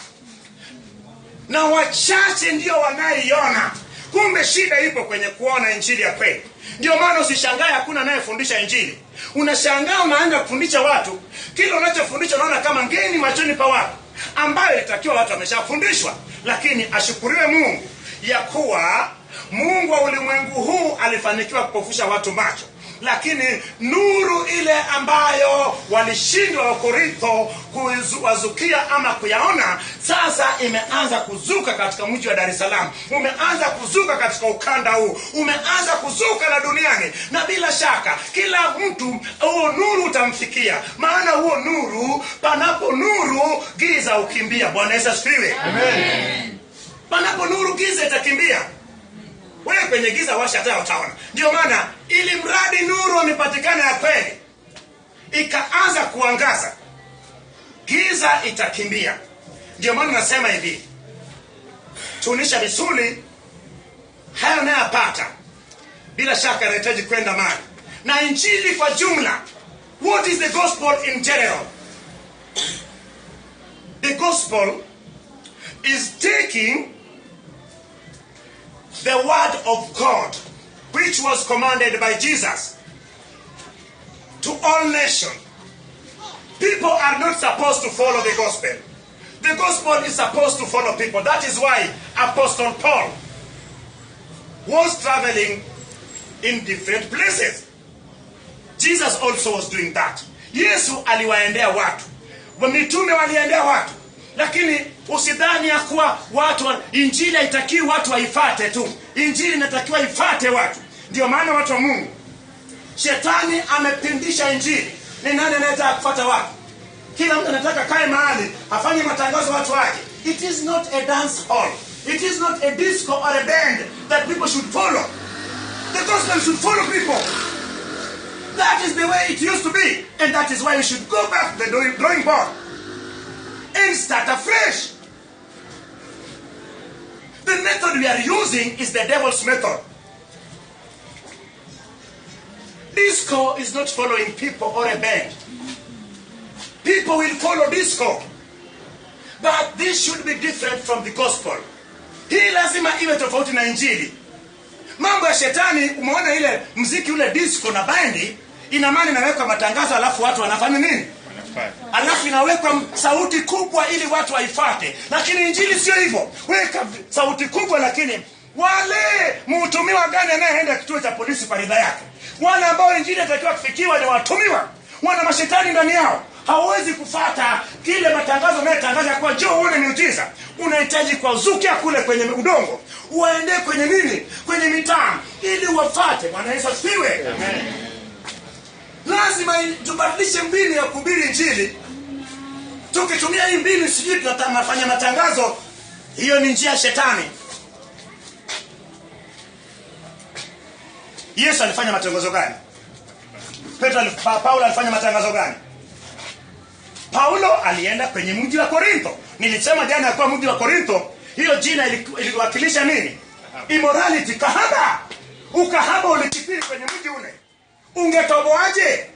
na wachache ndio wanaiona. Kumbe shida ipo kwenye kuona injili ya kweli. Ndio maana usishangae hakuna anayefundisha injili. Unashangaa unaanza kufundisha watu, kile unachofundisha unaona kama ngeni machoni pa watu, ambayo itakiwa watu wameshafundishwa. Lakini ashukuriwe Mungu ya kuwa Mungu wa ulimwengu huu alifanikiwa kupofusha watu macho. Lakini nuru ile ambayo walishindwa Wakorintho kuwazukia ama kuyaona, sasa imeanza kuzuka katika mji wa Dar es Salaam, umeanza kuzuka katika ukanda huu, umeanza kuzuka na duniani. Na bila shaka kila mtu huo nuru utamfikia. Maana huo nuru, panapo nuru giza ukimbia. Bwana Yesu asifiwe. Amen. Panapo nuru giza itakimbia. Wewe kwenye giza washa taa utaona. Ndio maana ili mradi nuru imepatikana ya kweli, ikaanza kuangaza, giza itakimbia. Ndio maana nasema hivi, tunisha misuli hayo nayapata, bila shaka yanahitaji kwenda mahali. Na injili kwa jumla, what is the gospel in general? The gospel is taking the word of God, which was commanded by Jesus, to all nations. People are not supposed to follow the gospel. The gospel is supposed to follow people. That is why Apostle Paul was traveling in different places. Jesus also was doing that. Yesu aliwaendea watu. Mitume waliendea watu. Lakini usidhani ya kuwa injili haitakiwi watu waifate tu. Injili inatakiwa ifate watu. Ndio maana watu wa Mungu, shetani amepindisha injili. Ni nani anayetaka kufuata watu? Kila mtu anataka kae mahali afanye matangazo watu wake. It is not a dance hall. It is not a disco or a band that people should follow. The gospel should follow people. That is the way it used to be. And that is why we should go back to the drawing board and start afresh. The method we are using is the devil's method. Disco is not following people or a band. People will follow disco. But this should be different from the gospel. Hii lazima iwe tofauti na injili. Mambo ya shetani, umeona ile mziki ule disco na bandi, ina maana inawekwa matangazo alafu watu wanafanya nini? Alafu inawekwa sauti kubwa ili watu waifuate. Lakini injili sio hivyo. Weka sauti kubwa, lakini wale mtumiwa gani anayeenda kituo cha polisi kwa ridha yake? Wale ambao injili inatakiwa kufikiwa ni watumiwa. Wana mashetani ndani yao. Hawezi kufuata kile matangazo yanayotangaza kwa njoo uone miujiza. Unahitaji kwa zukia kule kwenye udongo. Uende kwenye nini? Kwenye mitaa ili wafuate. Bwana Yesu asifiwe. Amen. Lazima tubadilishe mbinu ya kuhubiri injili. Tukitumia hii mbinu sijui tunafanya matangazo, hiyo ni njia ya shetani. Yesu alifanya matangazo gani? Paulo alifanya matangazo gani? Paulo alienda kwenye mji wa Korintho. Nilisema jana kwa mji wa Korintho, hiyo jina iliwakilisha nini? Immorality, kahaba. Ukahaba ulikithiri kwenye mji ule. Ungetoboaje?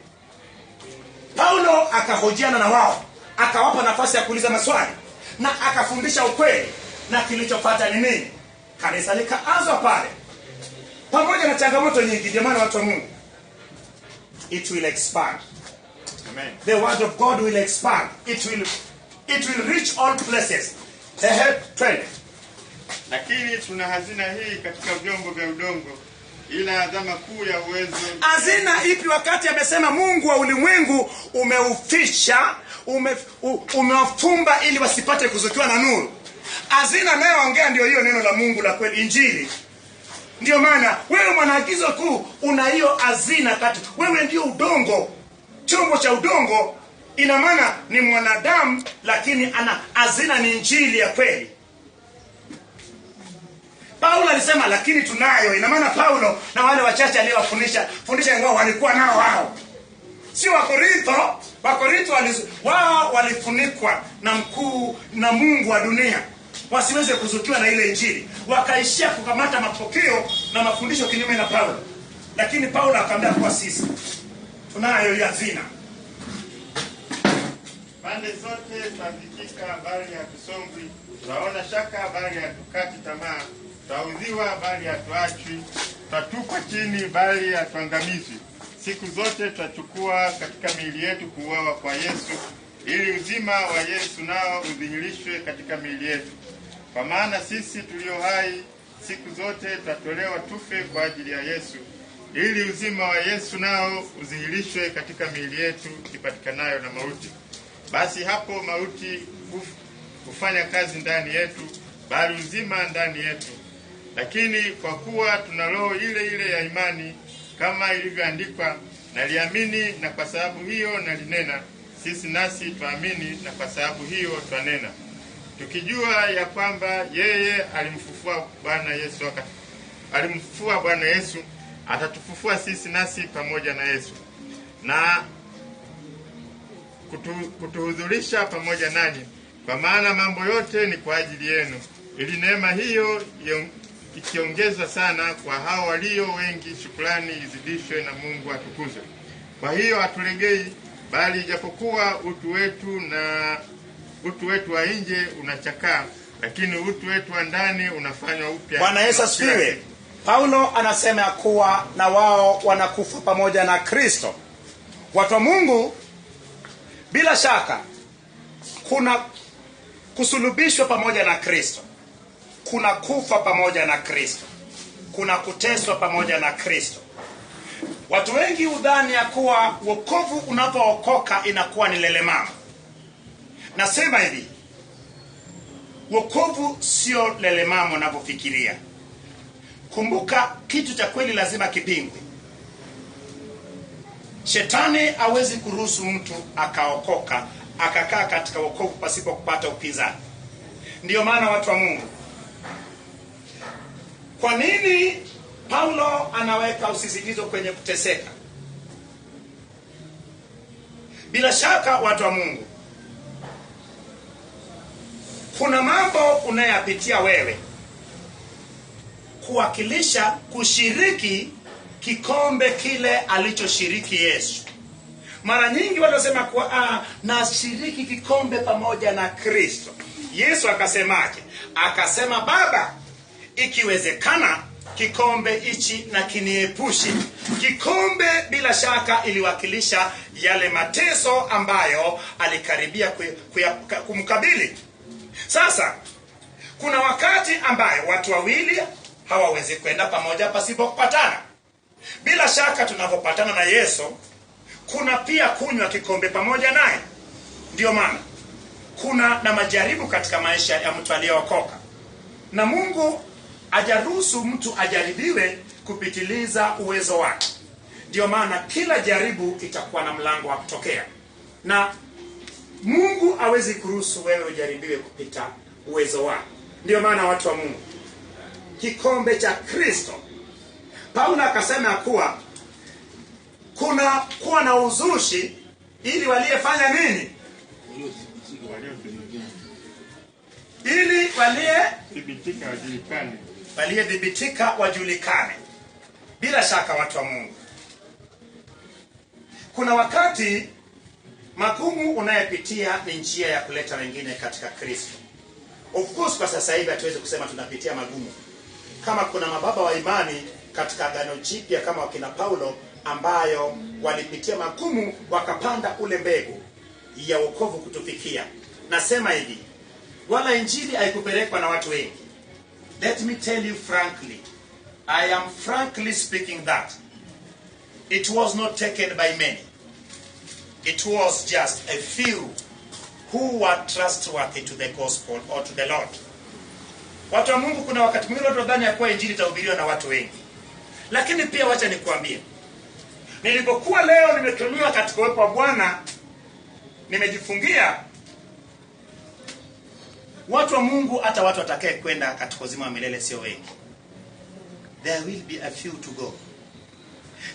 Paulo akahojiana na wao, akawapa nafasi ya kuuliza maswali na akafundisha ukweli, na kilichofuata ni nini? Kanisa likaanza pale. Pamoja na changamoto nyingi, jamani watu wa Mungu, it will expand. Amen. The word of God will expand. It will reach all places. Twende. Lakini tuna hazina hii katika vyombo vya udongo, ila adhama kuu ya uwezo. Hazina ipi wakati amesema Mungu wa ulimwengu umeufisha, umewafumba ili wasipate kuzukiwa na nuru. Hazina nayoongea ndio hiyo neno la Mungu la kweli, injili. Ndio maana wewe mwanaagizo kuu una hiyo hazina kati. Wewe ndio udongo. Chombo cha udongo, ina maana ni mwanadamu, lakini ana hazina ni injili ya kweli. Paulo alisema lakini tunayo. Ina maana Paulo na wale wachache aliowafundisha ingao walikuwa nao wao. Si wa Korintho. Wa Korintho wao walifunikwa na Mungu wa dunia, wasiweze kuzukiwa na ile injili. Wakaishia kukamata mapokeo na mafundisho kinyume na Paulo. Lakini Paulo akamwambia kwa sisi tunayo ya hazina. Pande zote twafikika habari ya kusongwi, twaona shaka habari ya tukati tamaa, twaudhiwa habari ya tuachwi, twatupwa chini bali ya tuangamizwi. Siku zote twachukua katika miili yetu kuuawa kwa Yesu, ili uzima wa Yesu nao udhihirishwe katika miili yetu. Kwa maana sisi tulio hai siku zote twatolewa tufe kwa ajili ya Yesu, ili uzima wa Yesu nao udhihirishwe katika miili yetu ipatikanayo na mauti. Basi hapo mauti hufanya kazi ndani yetu, bali uzima ndani yetu. Lakini kwa kuwa tuna roho ile ile ya imani, kama ilivyoandikwa, naliamini na kwa sababu hiyo nalinena, sisi nasi twaamini na kwa sababu hiyo twanena, tukijua ya kwamba yeye alimfufua Bwana Yesu, atatufufua sisi nasi pamoja na Yesu, na kutuhudhurisha pamoja nanyi. Kwa maana mambo yote ni kwa ajili yenu, ili neema hiyo ikiongezwa sana kwa hao walio wengi, shukrani izidishwe na Mungu atukuzwe. Kwa hiyo hatulegei, bali ijapokuwa utu wetu wa nje unachakaa, lakini utu wetu wa ndani unafanywa upya. Bwana Yesu asifiwe. Paulo anasema kuwa na wao wanakufa pamoja na Kristo. Watu wa Mungu, bila shaka kuna kusulubishwa pamoja na Kristo, kuna kufa pamoja na Kristo, kuna kuteswa pamoja na Kristo. Watu wengi udhani ya kuwa wokovu unapookoka inakuwa ni lelemama. Nasema hivi, wokovu sio lelemama unapofikiria. Kumbuka, kitu cha kweli lazima kipingwe. Shetani hawezi kuruhusu mtu akaokoka akakaa katika wokovu pasipo kupata upinzani. Ndiyo maana watu wa Mungu, kwa nini Paulo anaweka usisitizo kwenye kuteseka? Bila shaka watu wa Mungu, kuna mambo unayapitia wewe kuwakilisha kushiriki kikombe kile alichoshiriki Yesu. Mara nyingi watu wasema kwa nashiriki kikombe pamoja na Kristo. Yesu akasemaje? Akasema, Baba, ikiwezekana kikombe hichi na kiniepushe. Kikombe bila shaka iliwakilisha yale mateso ambayo alikaribia kumkabili. Sasa kuna wakati ambayo watu wawili hawawezi kwenda pamoja pasipo kupatana. Bila shaka tunapopatana na Yesu, kuna pia kunywa kikombe pamoja naye. Ndio maana kuna na majaribu katika maisha ya mtu aliyeokoka, na Mungu hajaruhusu mtu ajaribiwe kupitiliza uwezo wake. Ndio maana kila jaribu itakuwa na mlango wa kutokea, na Mungu hawezi kuruhusu wewe ujaribiwe kupita uwezo wako. Ndio maana watu wa Mungu, kikombe cha Kristo, Paulo akasema kuwa kuna kuwa na uzushi ili waliyefanya nini? Ili waliyedhibitika wajulikane. Bila shaka watu wa Mungu, kuna wakati magumu unayepitia ni njia ya kuleta wengine katika Kristo. Of course kwa sasa hivi hatuwezi kusema tunapitia magumu. Kama kuna mababa wa imani katika Agano Jipya kama wakina Paulo ambayo walipitia magumu wakapanda ule mbegu ya wokovu kutufikia. Nasema hivi, wala injili haikupelekwa na watu wengi. Let me tell you frankly, I am frankly speaking that it was not taken by many. It was just a few who were trustworthy to the gospel or to the Lord. Watu wa Mungu, kuna wakati mwingine watu wadhani ya kuwa injili itahubiriwa na watu wengi. Lakini pia wacha nikuambie, nilipokuwa leo nimetumiwa katika uwepo wa Bwana, nimejifungia, watu wa Mungu, hata watu watakaye kwenda katika uzima wa milele sio wengi. There will be a few to go.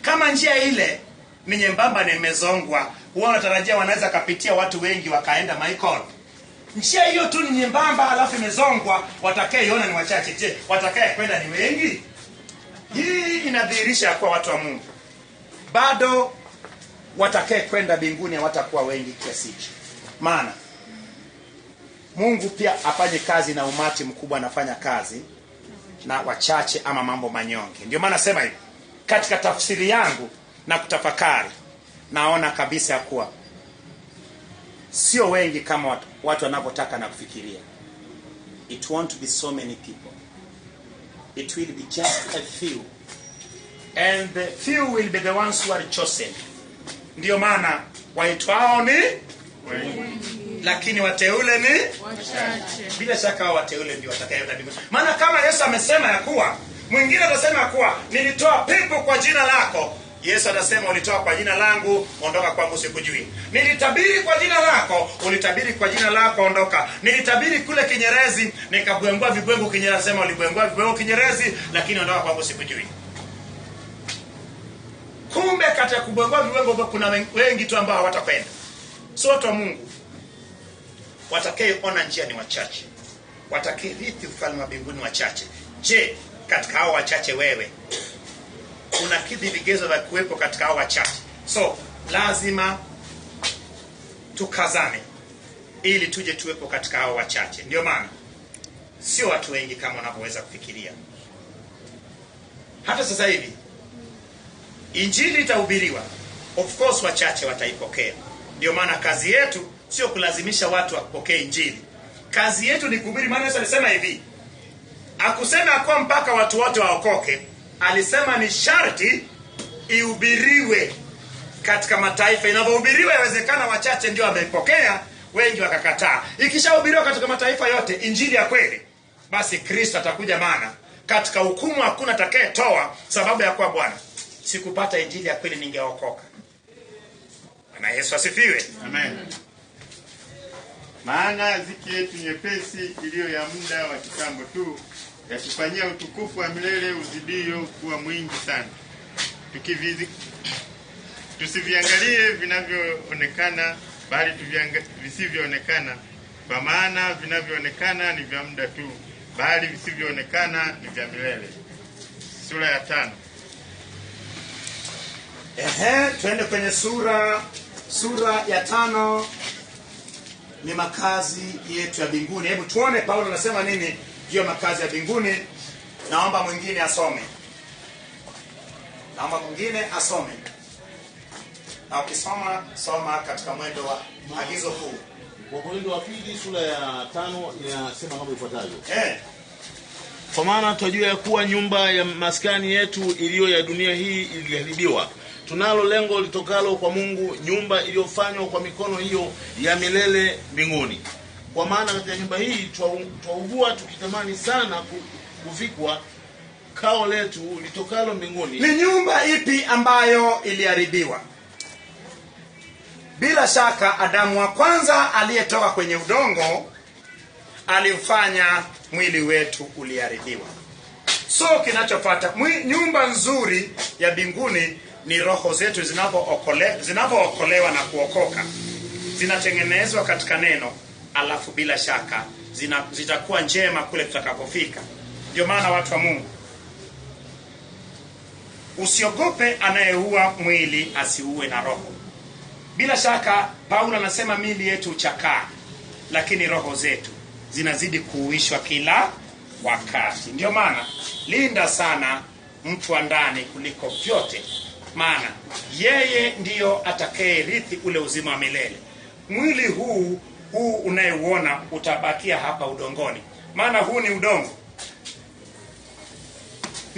Kama njia ile ni nyembamba na imezongwa, huwa unatarajia wanaweza kapitia watu wengi wakaenda Michael. Njia hiyo tu ni nyembamba alafu imezongwa, watakayeona ni wachache. Je, watakaye kwenda ni wengi? Hii inadhihirisha kwa watu wa Mungu bado watakaye kwenda mbinguni hawatakuwa wengi kiasi hicho. Maana Mungu pia afanye kazi na umati mkubwa, anafanya kazi na wachache ama mambo manyonge. Ndio maana nasema hivi, katika tafsiri yangu na kutafakari, naona kabisa kuwa sio wengi kama watu wanavyotaka na kufikiria. It won't be so many people. It will be just a few. And the few will be the ones who are chosen. Ndio maana waitwao ni wengi, lakini wateule ni wachache. Bila shaka wateule ndio watakayoenda mbinguni. Maana kama Yesu amesema ya kuwa, mwingine atasema ya kuwa nilitoa pepo kwa jina lako. Yesu atasema ulitoa kwa jina langu, ondoka kwangu sikujui. Nilitabiri kwa jina lako, ulitabiri kwa jina lako, ondoka. Nilitabiri kule Kinyerezi, nikabwengua vibwengo Kinyerezi, sema ulibwengua vibwengo Kinyerezi, lakini ondoka kwangu sikujui. Kumbe katika kubwengua vibwengo kuna wengi tu ambao hawatakwenda. So watu wa Mungu, watakayeona njia ni wachache. Watakirithi ufalme wa mbinguni wachache. Je, katika hao wachache wewe unakidhi vigezo vya kuwepo katika hao wachache? So lazima tukazane ili tuje tuwepo katika hao wachache. Ndio maana sio watu wengi kama wanavyoweza kufikiria. Hata sasa hivi injili itahubiriwa, of course wachache wataipokea. Ndio maana kazi yetu sio kulazimisha watu wapokee injili. Kazi yetu ni kuhubiri. Maana Yesu alisema hivi, akusema kwa mpaka watu wote waokoke, alisema ni sharti ihubiriwe katika mataifa. Inavyohubiriwa yawezekana wachache ndio wameipokea, wengi wakakataa. Ikishahubiriwa katika mataifa yote injili ya kweli, basi Kristo atakuja, maana katika hukumu hakuna atakayetoa sababu ya kuwa Bwana, sikupata injili ya kweli ningeokoka. Na Yesu asifiwe. Amen. Maana ziki yetu nyepesi iliyo ya muda wa kitambo tu, yakifanyia utukufu wa milele uzidio kuwa mwingi sana. Tusiviangalie vinavyoonekana, bali visivyoonekana, kwa maana vinavyoonekana ni vya muda tu, bali visivyoonekana ni vya milele. Sura ya 5. Twende kwenye sura ya 5, ni makazi yetu ya mbinguni. Hebu tuone Paulo anasema nini juu ya makazi ya mbinguni. Naomba mwingine asome. Na ukisoma soma katika mwendo wa agizo kuu. Wakorintho wa pili sura ya 5 inasema kama ifuatavyo. Kwa maana tunajua ya kuwa nyumba ya maskani yetu iliyo ya dunia hii iliharibiwa. Tunalo lengo litokalo kwa Mungu, nyumba iliyofanywa kwa mikono hiyo ya milele mbinguni. Kwa maana katika nyumba hii twaugua tukitamani sana kuvikwa kao letu litokalo mbinguni. Ni nyumba ipi ambayo iliharibiwa? Bila shaka Adamu wa kwanza aliyetoka kwenye udongo alifanya mwili wetu uliharibiwa. So kinachofuata, nyumba nzuri ya mbinguni ni roho zetu zinapookolewa na kuokoka. Zinatengenezwa katika neno, alafu bila shaka zitakuwa njema kule tutakapofika. Ndio maana watu wa Mungu, usiogope anayeua mwili asiue na roho. Bila shaka Paulo anasema miili yetu uchakaa, lakini roho zetu zinazidi kuuishwa kila wakati. Ndio maana linda sana mtu wa ndani kuliko vyote, maana yeye ndiyo atakayerithi ule uzima wa milele. Mwili huu unayeuona utabakia hapa udongoni, maana huu ni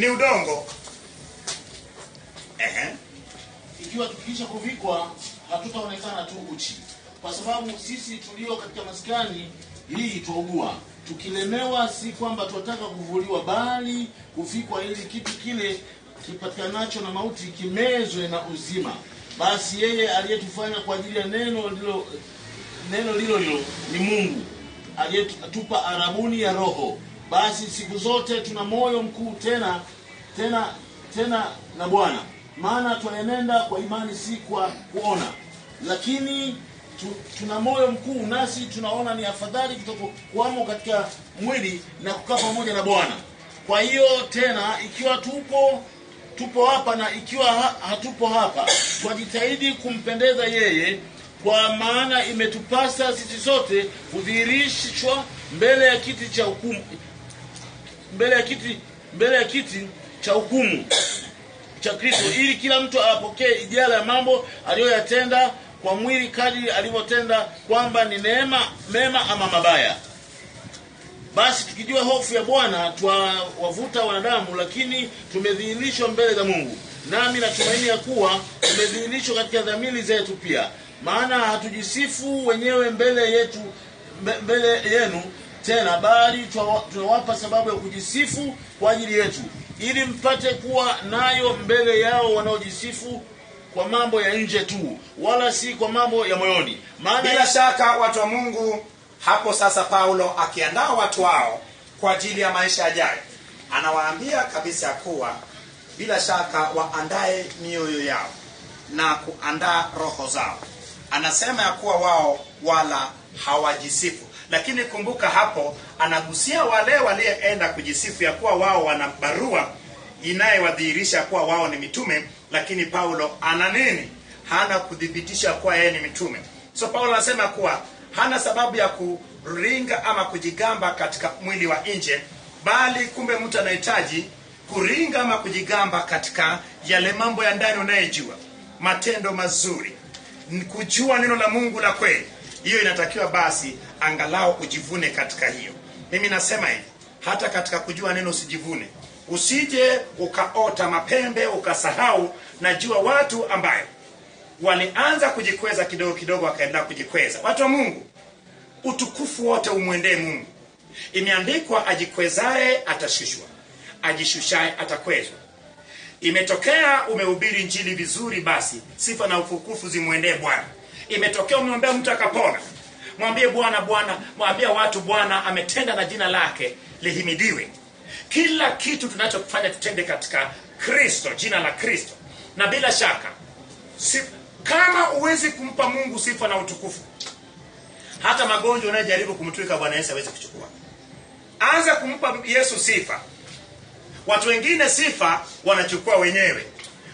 udongo. Ikiwa tukisha kuvikwa hatutaonekana tu uchi, kwa sababu sisi tulio katika maskani hii twaugua, tukilemewa, si kwamba tunataka kuvuliwa, bali kufikwa, ili kitu kile kipatikanacho na mauti kimezwe na uzima. Basi yeye aliyetufanya kwa ajili ya neno lilo ni Mungu, aliyetupa arabuni ya roho. Basi siku zote tuna moyo mkuu tena na Bwana, maana twaenenda kwa imani, si kwa kuona. Lakini tuna moyo mkuu, nasi tunaona ni afadhali kutokuwamo katika mwili na kukaa pamoja na Bwana. Kwa hiyo tena, ikiwa tupo hapa na ikiwa hatupo hapa, twajitahidi kumpendeza yeye, kwa maana imetupasa sisi sote kudhihirishwa mbele ya kiti cha hukumu, mbele ya kiti cha hukumu cha Kristo, ili kila mtu apokee ijara ya mambo aliyoyatenda kwa mwili kadiri alivyotenda, kwamba ni mema ama mabaya. Basi tukijua hofu ya Bwana twawavuta wanadamu, lakini tumedhihirishwa mbele za Mungu. Nami natumaini ya kuwa tumedhihirishwa katika dhamiri zetu pia. Maana hatujisifu wenyewe mbele yenu tena, bali tunawapa sababu ya kujisifu kwa ajili yetu, ili mpate kuwa nayo mbele yao wanaojisifu kwa mambo ya nje tu, wala si kwa mambo ya moyoni. Maana bila shaka watu wa Mungu, hapo sasa Paulo akiandaa watu wao kwa ajili ya maisha yajayo, anawaambia kabisa kuwa bila shaka waandae mioyo yao na kuandaa roho zao. Anasema ya kuwa wao wala hawajisifu. Lakini kumbuka hapo anagusia wale walioenda kujisifu ya kuwa wao wana barua inayewadhihirisha kuwa wao ni mitume, lakini Paulo ana nini? Hana kudhibitisha kuwa yeye ni mitume. So Paulo anasema kuwa hana sababu ya kuringa ama kujigamba katika mwili wa nje, bali kumbe mtu anahitaji kuringa ama kujigamba katika yale mambo ya ndani unayejua, matendo mazuri, kujua neno la Mungu la kweli. Hiyo inatakiwa basi angalau ujivune katika hiyo. Mimi nasema hivi, hata katika kujua neno usijivune. Usije ukaota mapembe ukasahau. Najua watu ambayo walianza kujikweza kidogo kidogo wakaendelea kujikweza. Watu wa Mungu, utukufu wote umwendee Mungu. Imeandikwa, ajikwezae atashushwa, ajishushae atakwezwa. Imetokea umehubiri injili vizuri, basi sifa na utukufu zimwendee Bwana. Imetokea umeombea mtu akapona, mwambie Bwana, Bwana, mwambie watu Bwana ametenda na jina lake lihimidiwe. Kila kitu tunachofanya tutende katika Kristo, jina la Kristo. Na bila shaka kama uwezi kumpa Mungu sifa na utukufu, hata magonjwa unayojaribu kumtwika Bwana Yesu hawezi kuchukua. Anza kumpa Yesu sifa. Watu wengine sifa wanachukua wenyewe,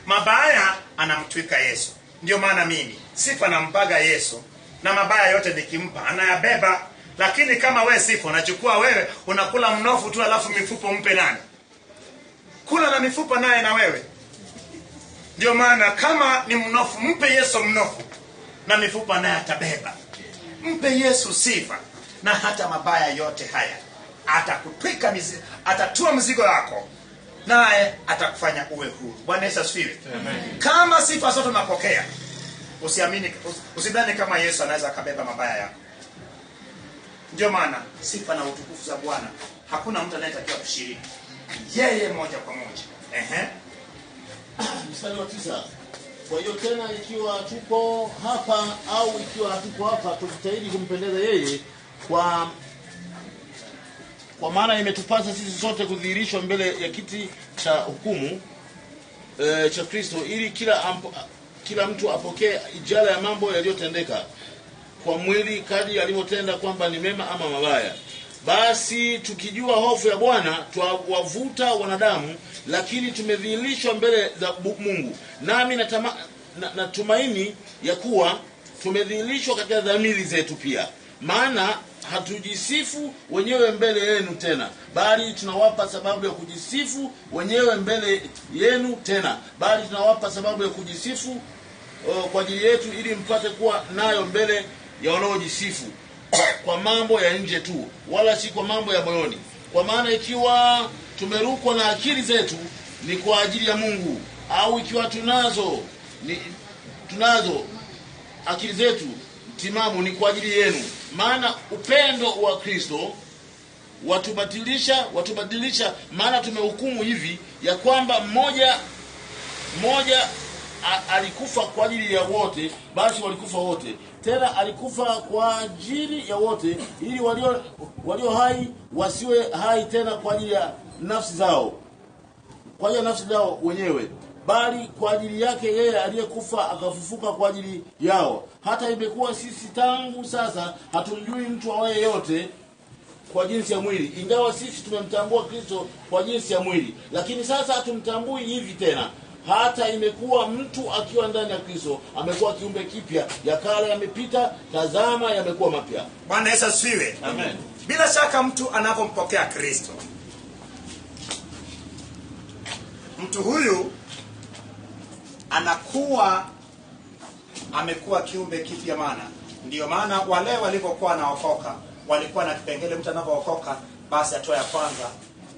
mabaya anamtwika Yesu. Ndio maana mimi sifa nampaga Yesu, na mabaya yote nikimpa anayabeba. Lakini kama we sifa unachukua wewe, unakula mnofu tu alafu mifupa umpe nani? Kula na mifupa naye na wewe. Ndio maana kama ni mnofu, mpe Yesu mnofu na mifupa naye atabeba. Mpe Yesu sifa, na hata mabaya yote haya atakutwika mizigo, atatua mzigo wako, naye atakufanya uwe huru. Bwana Yesu asifiwe. Kama sifa zote unapokea, usiamini, usidhani kama Yesu anaweza akabeba mabaya yako. Ndio maana sifa na utukufu za Bwana hakuna mtu anayetakiwa kushiriki, yeye moja kwa moja. Mstari wa 9. Kwa hiyo tena, ikiwa tuko hapa au ikiwa hatuko hapa, tujitahidi kumpendeza yeye, kwa maana imetupasa sisi sote kudhihirishwa mbele ya kiti cha hukumu cha Kristo, ili kila mtu apokee ijara ya mambo yaliyotendeka kwa mwili kadri alivyotenda, kwamba ni mema ama mabaya. Basi tukijua hofu ya Bwana twawavuta wanadamu, lakini tumedhihirishwa mbele za Mungu. Nami natumaini ya kuwa tumedhihirishwa katika dhamiri zetu pia. Maana hatujisifu wenyewe mbele yenu tena, bali tunawapa sababu ya kujisifu wenyewe mbele yenu tena, bali tunawapa sababu ya kujisifu kwa ajili yetu, ili mpate kuwa nayo mbele ya wanaojisifu kwa mambo ya nje tu, wala si kwa mambo ya moyoni. Kwa maana ikiwa tumerukwa na akili zetu, ni kwa ajili ya Mungu, au ikiwa tunazo akili zetu timamu, ni kwa ajili yenu. Maana upendo wa Kristo watubadilisha, maana tumehukumu hivi ya kwamba mmoja alikufa kwa ajili ya wote, basi walikufa wote. Tena alikufa kwa ajili ya wote, ili walio hai wasiwe hai tena kwa ajili ya nafsi zao, wenyewe, bali kwa ajili yake yeye aliyekufa akafufuka kwa ajili yao. Hata imekuwa sisi tangu sasa hatumjui mtu awaye yote kwa jinsi ya mwili, ingawa sisi tumemtambua Kristo kwa jinsi ya mwili. Lakini sasa hatumtambui hivi tena. Hata imekuwa mtu akiwa ndani ya Kristo amekuwa kiumbe kipya, ya kale yamepita, tazama yamekuwa mapya. Bwana Yesu asifiwe. Amen. Bila shaka mtu anapompokea Kristo, mtu huyu amekuwa kiumbe kipya. Maana ndio maana wale walivyokuwa naokoka walikuwa na kipengele, mtu anapookoka basi hatua ya kwanza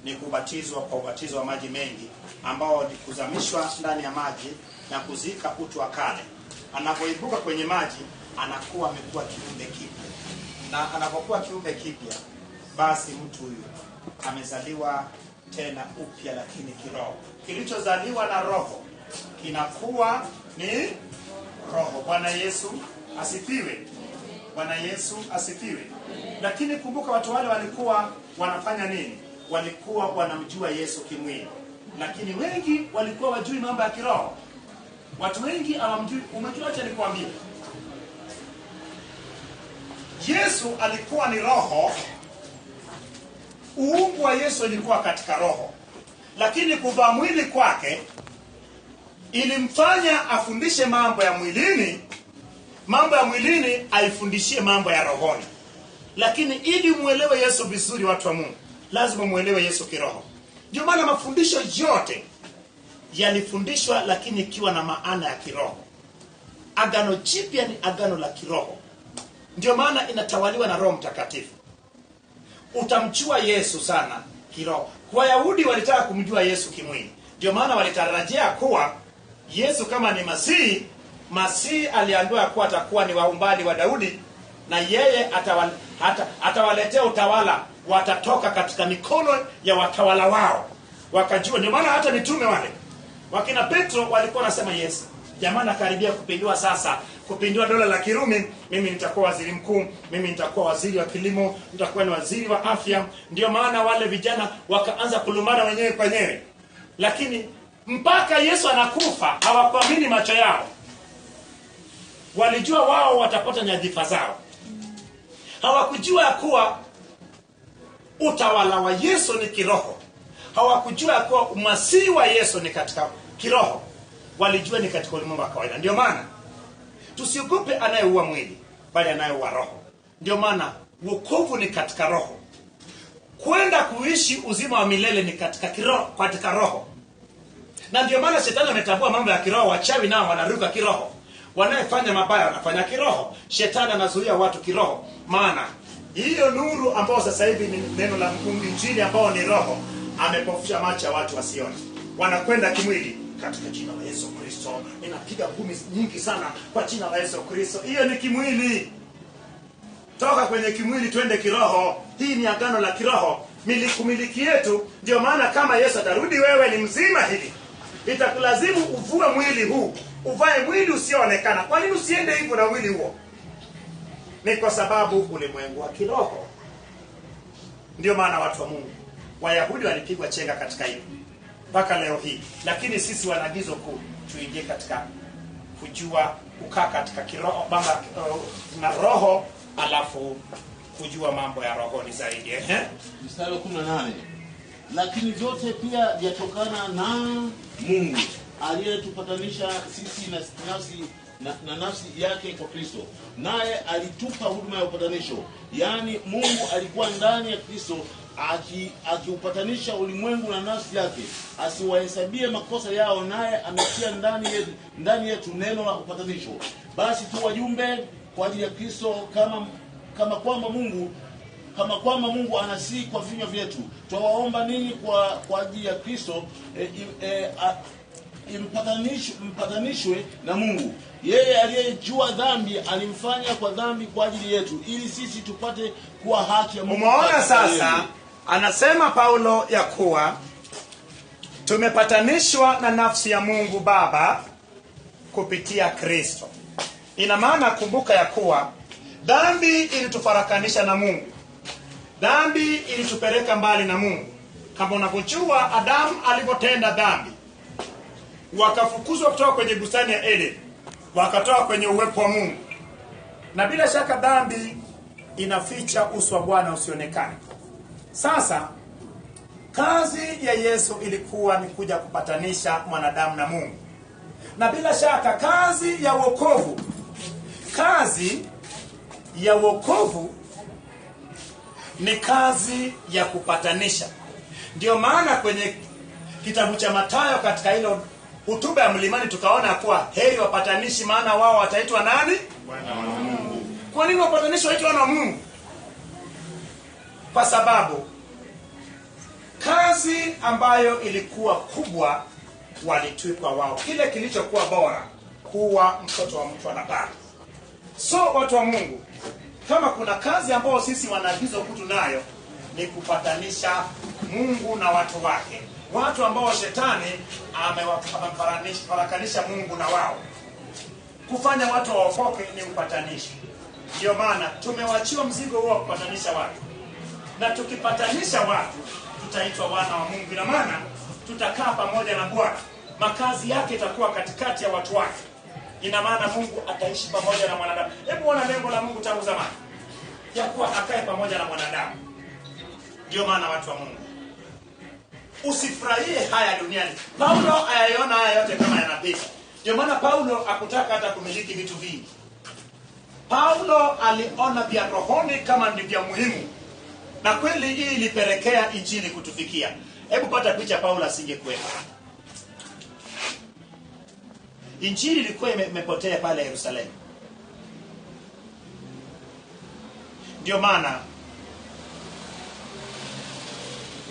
ni kubatizwa kwa ubatizo wa maji mengi, ambao ni kuzamishwa ndani ya maji na kuzika utu wa kale. Anapoibuka kwenye maji anakuwa amekuwa kiumbe kipya, na anapokuwa kiumbe kipya, basi mtu huyu amezaliwa tena upya, lakini kiroho. Kilichozaliwa na roho kinakuwa ni roho. Bwana Yesu asifiwe. Bwana Yesu asifiwe. Lakini kumbuka, watu wale walikuwa wanafanya nini? Walikuwa wanamjua Yesu kimwili, lakini wengi walikuwa wajui mambo ya kiroho. Watu wengi hawamjui. Umejua, acha nikwambie, Yesu alikuwa ni roho. Uungu wa Yesu ilikuwa katika roho, lakini kuvaa mwili kwake ilimfanya afundishe mambo ya mwilini, aifundishie mambo ya rohoni. Lakini ili muelewe Yesu vizuri, watu wa Mungu, lazima muelewe Yesu kiroho. Ndio maana mafundisho yote yalifundishwa lakini ikiwa na maana ya kiroho. Agano Jipya ni agano la kiroho. Ndio maana inatawaliwa na Roho Mtakatifu. Utamjua Yesu sana kiroho. Wayahudi walitaka kumjua Yesu kimwili. Ndio maana walitarajia kuwa Yesu kama ni Masihi aliambiwa kuwa atakuwa ni wa umbali wa Daudi, na yeye atawaletea utawala, watatoka katika mikono ya watawala wao. Wakajua. Ndio maana hata mitume wale wakina Petro walikuwa wanasema Yesu, jamani nakaribia kupindua sasa, kupindua dola la Kirumi, mimi nitakuwa waziri mkuu, mimi nitakuwa waziri wa kilimo, nitakuwa ni waziri wa afya. Ndio maana wale vijana wakaanza kulumbana wenyewe kwa wenyewe. Lakini mpaka Yesu anakufa hawakuamini macho yao. Walijua wao watapata nyadhifa zao. Hawakujua kuwa utawala wa Yesu ni kiroho. Hawakujua kuwa umasihi wa Yesu ni katika kiroho. Walijua ni katika ulimwengu wa kawaida. Ndio maana tusiogope anayeua mwili, bali anayeua roho. Ndio maana wokovu ni katika roho. Kwenda kuishi uzima wa milele ni katika kiroho, katika roho. Na ndio maana shetani ametambua mambo ya kiroho. Wachawi nao wanaruka kiroho. Wanayefanya mabaya wanafanya kiroho. Shetani anazuia watu kiroho. Maana hiyo nuru ambayo sasa hivi ni neno la Mungu, injili ambao ni roho, amepofusha macho ya watu wasione. Wanakwenda kimwili. Katika jina la Yesu Kristo, ninapiga ngumi nyingi sana kwa jina la Yesu Kristo. Hiyo ni kimwili. Toka kwenye kimwili twende kiroho. Hii ni agano la kiroho. Kumiliki yetu. Ndio maana kama Yesu atarudi, wewe ni mzima hivi, itakulazimu uvue mwili huu, uvae mwili usioonekana. Kwa nini usiende hivyo na mwili huo? Ni kwa sababu ulimwengu wa kiroho. Ndio maana watu wa Mungu, Wayahudi walipigwa chenga katika hilo mpaka leo hii. Lakini sisi wanagizo kuu tuingie katika kujua, kukaa katika kiroho, baba na roho, alafu kujua mambo ya roho ni zaidi. Mstari wa 18. Lakini vyote pia vyatokana na Mungu aliyetupatanisha sisi na nafsi yake kwa Kristo, naye alitupa huduma ya upatanisho. Yaani Mungu alikuwa ndani ya Kristo akiupatanisha ulimwengu na nafsi yake, asiwahesabie makosa yao, naye ametia ndani yetu neno la upatanisho. Basi tu wajumbe kwa ajili ya Kristo, kama kwamba Mungu anasihi kwa vinywa vyetu. Twawaomba ninyi kwa ajili ya Kristo, mpatanishwe na Mungu. Yeye aliyejua dhambi alimfanya kwa dhambi kwa ajili yetu, ili sisi tupate kuwa haki ya Mungu. Umeona sasa, anasema Paulo ya kuwa tumepatanishwa na nafsi ya Mungu Baba kupitia Kristo. Ina maana, kumbuka ya kuwa dhambi ilitufarakanisha na Mungu. Dhambi ilitupeleka mbali na Mungu. Kama unavyojua Adamu alipotenda dhambi, wakafukuzwa kutoka kwenye bustani ya Eden, wakatoka kwenye uwepo wa Mungu. Na bila shaka dhambi inaficha uso wa Bwana usionekane. Sasa kazi ya Yesu ilikuwa ni kuja kupatanisha mwanadamu na Mungu. Na bila shaka kazi ya wokovu ni kazi ya kupatanisha. Ndio maana kwenye kitabu cha Mathayo, katika hilo hotuba ya mlimani, tukaona kuwa heri wapatanishi, maana wao wataitwa nani? Wana wa Mungu. Kwa nini wapatanishi waitwa wana wa Mungu? Kwa sababu kazi ambayo ilikuwa kubwa walitwikwa wao. Kile kilichokuwa bora, kuwa mtoto wa mtu anabaki. So watu wa Mungu, kama kuna kazi ambayo sisi wanaagizo kutu nayo, ni kupatanisha Mungu na watu wake. Watu ambao shetani amewafarakanisha Mungu na wao. Kufanya watu waokoke ni upatanisho. Ndio maana tumewachiwa mzigo huo kupatanisha watu. Na tukipatanisha watu, tutaitwa wana wa Mungu. Ina maana tutakaa pamoja na Bwana. Makazi yake itakuwa katikati ya watu wake. Ina maana Mungu ataishi pamoja na mwanadamu. Hebu ona lengo la Mungu tangu zamani, ya kuwa akae pamoja na mwanadamu. Ndio maana watu wa Mungu, usifurahie haya duniani. Paulo ayaona haya yote kama yanapita. Ndio maana Paulo hakutaka hata kumiliki vitu vingi. Paulo aliona vya rohoni kama ndivyo muhimu, na kweli hii ilipelekea injili kutufikia. Hebu pata picha, Paulo asingekuwepo, injili ilikuwa imepotea pale Yerusalemu. Ndio maana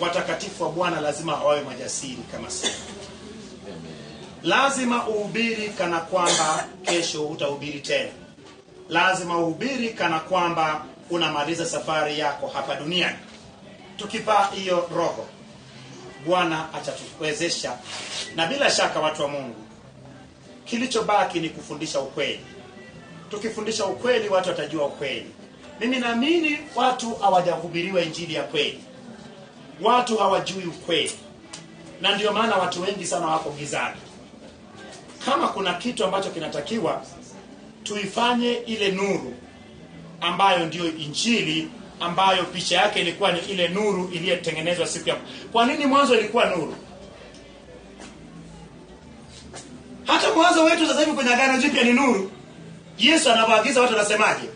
watakatifu wa Bwana lazima wawe majasiri kama sisi. Lazima uhubiri kana kwamba kesho utahubiri tena. Lazima uhubiri kana kwamba unamaliza safari yako hapa duniani. Tukivaa hiyo roho, Bwana atatuwezesha, na bila shaka watu wa Mungu, kilichobaki ni kufundisha ukweli. Tukifundisha ukweli, watu watajua ukweli. Mimi naamini watu hawajahubiriwa injili ya kweli. Watu hawajui ukweli, na ndio maana watu wengi sana wako gizani. Kama kuna kitu ambacho kinatakiwa, tuifanye ile nuru ambayo ndio injili, ambayo picha yake ilikuwa ni ile nuru iliyotengenezwa siku ya. Kwa nini mwanzo ilikuwa nuru? Hata mwanzo wetu sasa hivi kwenye Agano Jipya ni nuru. Yesu anapoagiza watu anasemaje?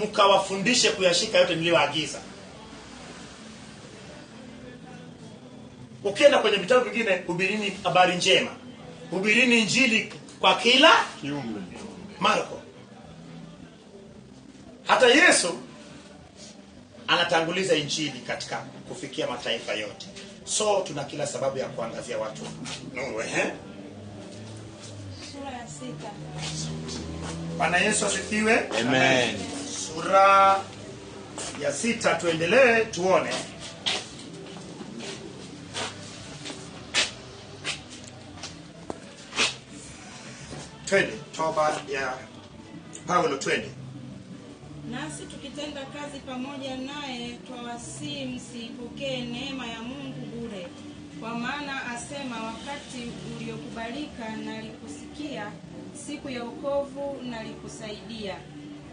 Mkawafundishe kuyashika yote niliyoagiza. Ukienda kwenye vitabu vingine, hubirini habari njema, hubirini injili kwa kila kiumbe. Marko. Hata Yesu anatanguliza injili katika kufikia mataifa yote. So tuna kila sababu ya kuangazia watu nuru. Sura ya 6. Bwana Yesu asifiwe. Amen. Sura ya 6, tuendelee tuone. Twende toba ya Paulo, twende. Nasi tukitenda kazi pamoja naye twawasihi msipokee neema ya Mungu bure. Kwa maana asema, wakati uliokubalika nalikusikia, siku ya wokovu nalikusaidia.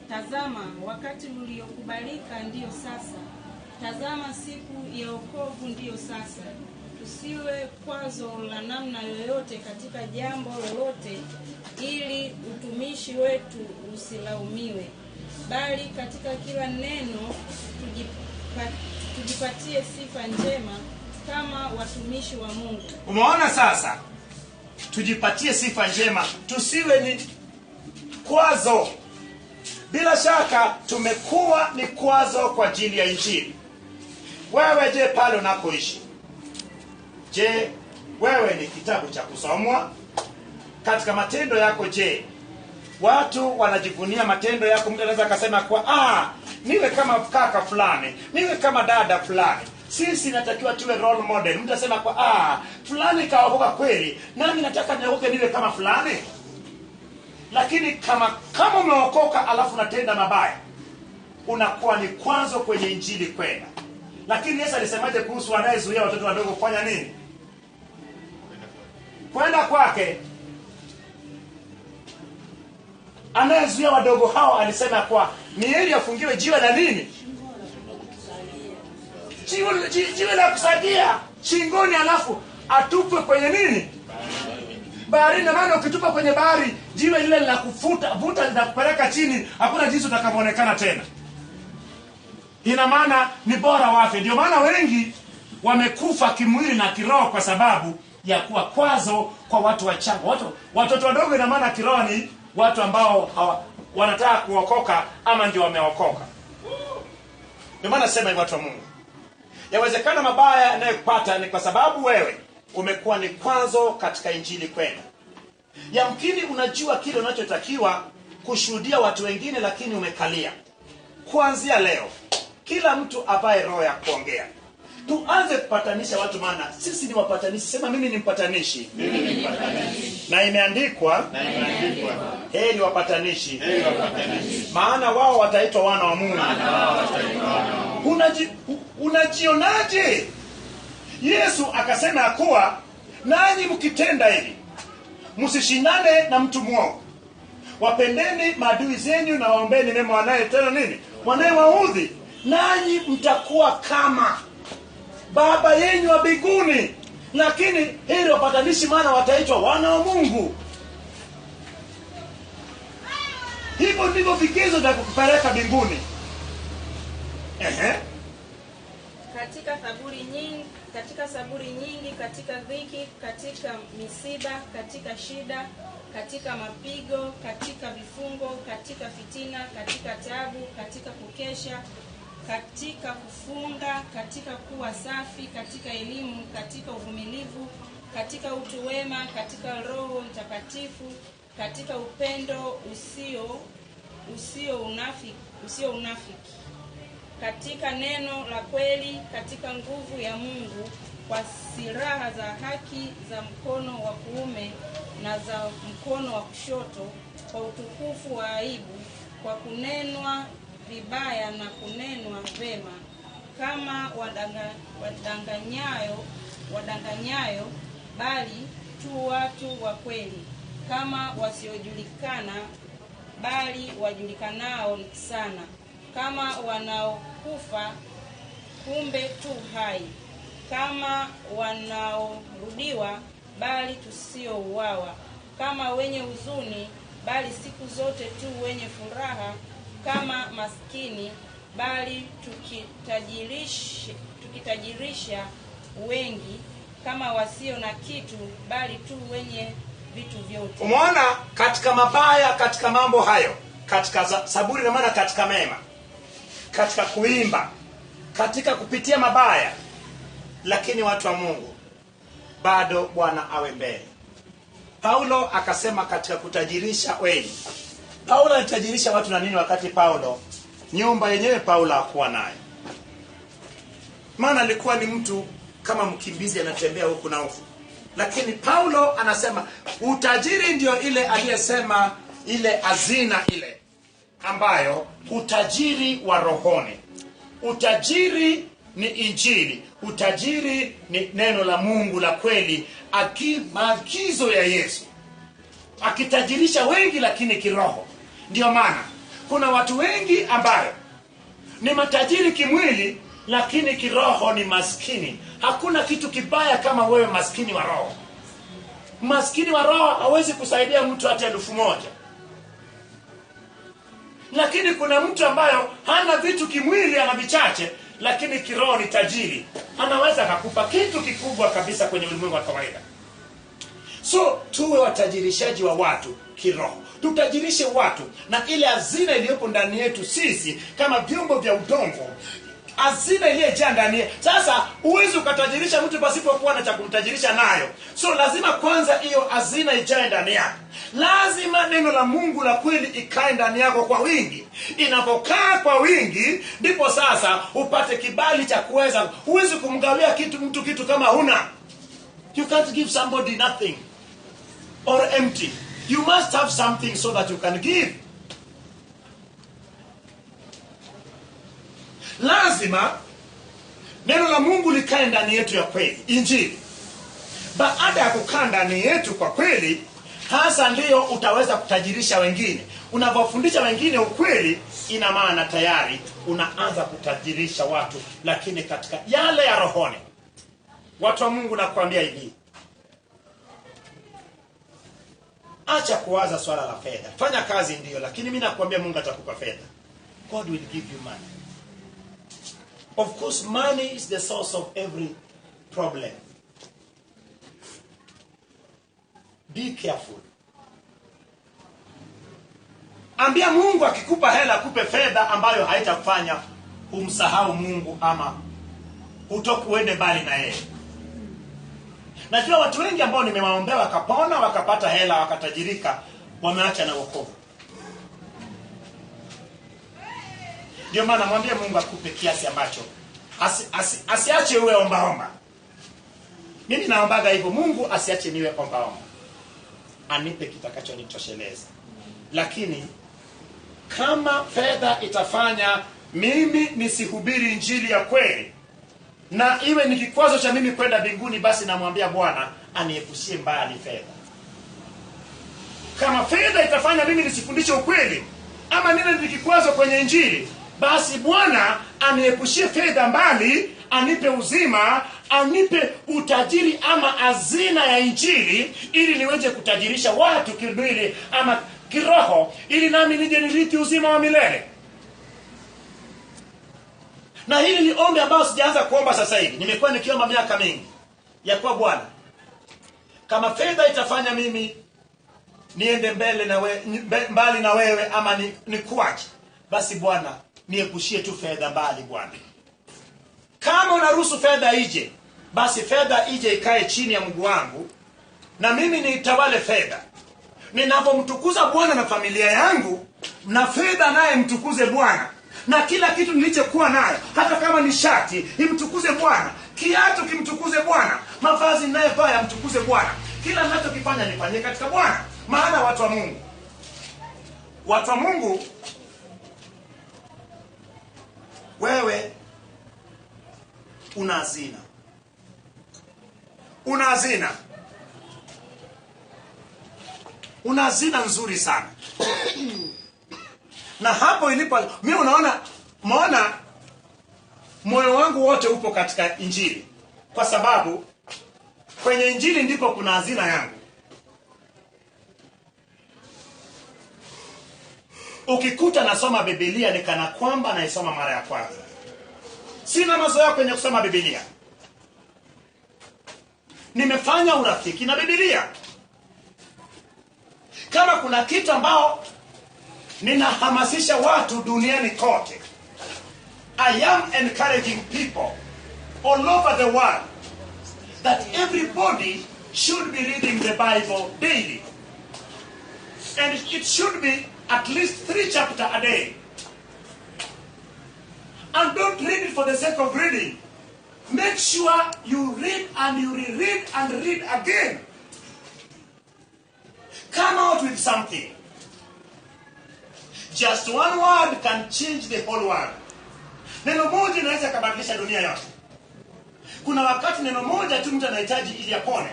Tazama, wakati uliokubalika ndiyo sasa. Tazama, siku ya wokovu ndiyo sasa. Tusiwe kwazo la namna yoyote katika jambo lolote, ili utumishi wetu usilaumiwe, bali katika kila neno tujipatie sifa njema kama watumishi wa Mungu. Umeona sasa? Tujipatie sifa njema, tusiwe ni kwazo. Bila shaka tumekuwa ni kwazo kwa ajili ya injili. Wewe je, pale unapoishi, je, wewe ni kitabu cha kusomwa? Katika matendo yako, je, watu wanajivunia matendo yako? Mtu anaweza akasema kwa niwe kama kaka fulani, niwe kama dada fulani. Sisi natakiwa tuwe role model. Mtu anasema kwa fulani kaokoka kweli, nami nataka niokoke niwe kama fulani. Lakini kama umeokoka alafu unatenda mabaya, unakuwa ni kwanzo kwenye injili kwenda. Lakini Yesu alisemaje kuhusu anayezuia watoto wadogo kufanya nini? Kwenda kwake. Anayezuia wadogo hao alisema kwa ni heri afungiwe jiwe la nini? Jiwe la kusagia shingoni, alafu atupwe kwenye nini? Baharini. Maana ukitupa kwenye bahari, jiwe lile vuta linakupeleka chini, hakuna jinsi utakavyoonekana tena. Ina maana ni bora wafe. Ndio maana wengi wamekufa kimwili na kiroho kwa sababu ya kuwa kwazo kwa watu wachanga. Watoto wadogo, ina maana kiroho ni watu ambao wanataka kuokoka ama ndio wameokoka. Ndio maana sema hivi, watu wa Mungu, yawezekana mabaya yanayokupata ni kwa sababu wewe umekuwa ni kwanzo katika injili kwenda. Yamkini unajua kile unachotakiwa kushuhudia watu wengine, lakini umekalia. Kuanzia leo, kila mtu avae roho ya kuongea. Tuanze kupatanisha watu, maana sisi ni wapatanishi. Sema mimi ni mpatanishi. Na imeandikwa heri wapatanishi, maana wao wataitwa wana wa Mungu. Unajionaje? Yesu akasema kuwa nanyi mkitenda hivi, msishindane na mtu mwovu. Wapendeni maadui zenu na waombeni mema wanayetenda nini? Wanayewaudhi. Nanyi mtakuwa kama Baba yenu wa mbinguni. Lakini heri wapatanishi, maana wataitwa wana wa Mungu. Hivyo Hivyo ndivyo vigezo vya kukupeleka mbinguni. Katika saburi nyingi, katika dhiki, katika misiba, katika shida, katika mapigo, katika vifungo, katika fitina, katika taabu, katika kukesha, katika kufunga, katika kuwa safi, katika elimu, katika uvumilivu, katika utu wema, katika Roho Mtakatifu, katika upendo usio unafiki, katika neno la kweli, katika nguvu ya Mungu, kwa silaha za haki za mkono wa kuume na za mkono wa kushoto, kwa utukufu wa aibu, kwa kunenwa vibaya na kunenwa vema, kama wadanganyayo, bali tu watu wa kweli, kama wasiojulikana, bali wajulikanao sana, kama wanaokufa, kumbe tu hai, kama wanaorudiwa, bali tusiouawa, kama wenye huzuni, bali siku zote tu wenye furaha, kama maskini, bali tukitajirisha wengi, kama wasio na kitu, bali tu wenye vitu vyote. Umeona, katika mabaya, katika mambo hayo, katika saburi na maana katika mema, katika kuimba, katika kupitia mabaya, lakini watu wa Mungu bado Bwana awe mbele. Paulo akasema katika kutajirisha wengi. Paulo alitajirisha watu na nini wakati Paulo nyumba yenyewe Paulo hakuwa nayo? Maana alikuwa ni mtu kama mkimbizi anatembea huku na huku. Lakini Paulo anasema utajiri ndio ile aliyesema ile hazina ile ambayo utajiri wa rohoni. Utajiri ni Injili, utajiri ni neno la Mungu la kweli, maagizo ya Yesu. Akitajirisha wengi lakini kiroho. Ndio maana kuna watu wengi ambayo ni matajiri kimwili lakini kiroho ni maskini. Hakuna kitu kibaya kama wewe maskini wa roho. Maskini wa roho hawezi kusaidia mtu hata 1,000. Lakini kuna mtu ambayo hana vitu kimwili, ana vichache, lakini kiroho ni tajiri. Anaweza kukupa kitu kikubwa kabisa kwenye ulimwengu wa kawaida. So tuwe watajirishaji wa watu kiroho. Tutajirishe watu na ile hazina iliyopo ndani yetu sisi kama vyombo vya udongo. Hazina iliyojaa ndani yetu. Sasa huwezi ukatajirisha mtu pasipokuwa na cha kumtajirisha nayo. So lazima kwanza hiyo hazina ijae ndani yako. Lazima neno la Mungu la kweli ikae ndani yako kwa wingi. Inapokaa kwa wingi ndipo sasa upate kibali cha kuweza. Huwezi kumgawia mtu kitu kama huna. You can't give somebody nothing or empty. You must have something so that you can give. Lazima neno la Mungu likae ndani yetu ya kweli, Injili. Baada ya kukaa ndani yetu kwa kweli, hasa ndio utaweza kutajirisha wengine. Unapofundisha wengine ukweli, ina maana tayari unaanza kutajirisha watu, lakini katika yale ya rohoni. Watu wa Mungu, nakwambia hivi, acha kuwaza swala la fedha. Fanya kazi ndio, lakini mimi nakwambia Mungu atakupa fedha. God will give you money. Of course, money is the source of every problem. Be careful. Ambia Mungu akikupa hela akupe fedha ambayo haitakufanya umsahau Mungu ama utokuende mbali na yeye. Najua watu wengi ambao nimewaombea wakapona, wakapata hela, wakatajirika, wameacha na wokovu. Ndio maana mwambie Mungu akupe kiasi ambacho asiache uwe omba. Mimi naombaga hivyo, Mungu asiache niwe omba. Anipe kitakachonitosheleza. Lakini kama fedha itafanya mimi nisihubiri Injili ya kweli na iwe ni kikwazo cha mimi kwenda mbinguni, basi namwambia Bwana aniepushie mbali fedha. Kama fedha itafanya mimi nisifundishe ukweli ama niwe ni kikwazo kwenye Injili, basi Bwana aniepushie fedha mbali, anipe uzima, anipe utajiri ama hazina ya Injili, ili niweze kutajirisha watu kimwili ama kiroho, ili nami nije nirithi uzima wa milele. Na hili ni ombi ambalo sijaanza kuomba sasa hivi. Nimekuwa nikiomba miaka mingi. Ya kwa Bwana, kama fedha itafanya mimi niende mbali na wewe ama nikuache, basi Bwana niepushie tu fedha mbali Bwana. Kama unaruhusu fedha ije, basi fedha ije ikae chini ya mguu wangu na mimi niitawale fedha. Ninapomtukuza Bwana na familia yangu, na fedha naye mtukuze Bwana. Na kila kitu nilichokuwa nayo, hata kama ni shati, imtukuze Bwana. Kiatu kimtukuze Bwana. Mavazi ninayovaa yamtukuze Bwana. Kila ninachokifanya nifanye katika Bwana. Maana watu wa Mungu, wewe una hazina. Una hazina nzuri sana. Na hapo ilipo mimi unaona moyo wangu wote upo katika Injili, kwa sababu kwenye Injili ndipo kuna hazina yangu. Ukikuta nasoma Biblia ni kana kwamba naisoma mara ya kwanza. Sina mazoea kwenye kusoma Biblia. Nimefanya urafiki na Biblia. Kama kuna kitu ambao ninahamasisha watu duniani kote, I am encouraging people all over the world that everybody should be reading the Bible daily. And it should be at least 3 chapters a day. And don't read it for the sake of reading. Make sure you read and you reread and read again. Come out with something. Just one word can change the whole world. Neno moja inaweza kubadilisha dunia yote. Kuna wakati neno moja tu mtu anahitaji ili apone.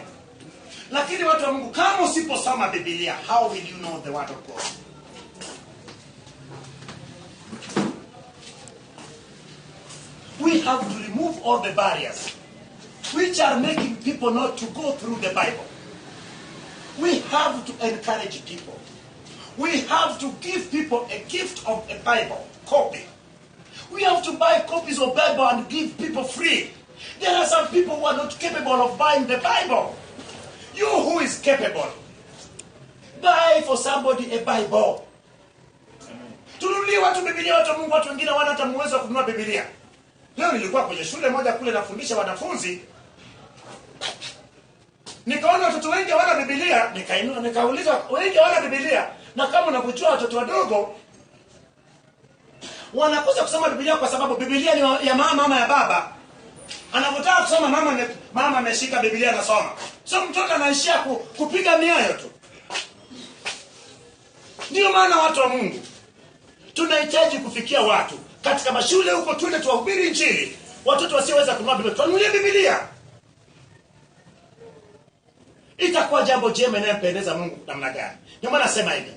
Lakini watu wa Mungu, kama usiposoma Biblia, how will you know the word of God? We have to remove all the barriers which are making people not to go through the Bible. We have to encourage people. We have to give people a gift of a Bible copy. We have to buy copies of Bible and give people free. There are some people who are not capable of buying the Bible. You who is capable, buy for somebody a Bible. Tununulie watu Biblia, watu Mungu, watu wengine wana hata uwezo wa kununua Biblia. Leo nilikuwa kwenye shule moja kule nafundisha wanafunzi. Nikaona watoto wengi hawana Biblia, nikauliza wengi hawana Biblia. Na kama unavujua watoto wadogo wanakosa kusoma Biblia kwa sababu Biblia ni ya mama ya baba. Anapotaka kusoma mama ameshika Biblia anasoma. So mtoto anaishia kupiga miayo tu. Ndio maana watu wa Mungu tunahitaji kufikia watu katika mashule huko, twende tuwahubiri Injili. Watoto wasioweza kununua Biblia, tununulie Biblia. Itakuwa jambo jema inayopendeza Mungu namna gani? Ndio maana nasema hivi.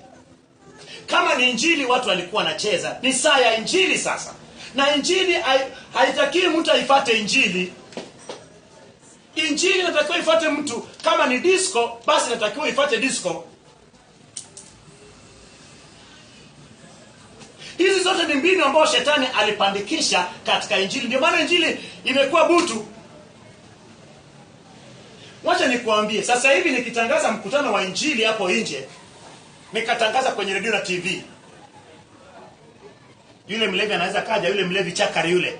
Kama ni Injili watu walikuwa wanacheza, ni saa ya Injili sasa. Na Injili haitakiwi mtu aifuate Injili. Injili inatakiwa ifuate mtu. Kama ni disco, basi inatakiwa ifuate disco. Hizi zote ni mbinu ambazo shetani alipandikisha katika Injili. Ndio maana Injili imekuwa butu. Wacha nikuambie, sasa hivi nikitangaza mkutano wa Injili hapo nje, nikatangaza kwenye radio na TV, yule mlevi anaweza kaja, yule mlevi chakari yule.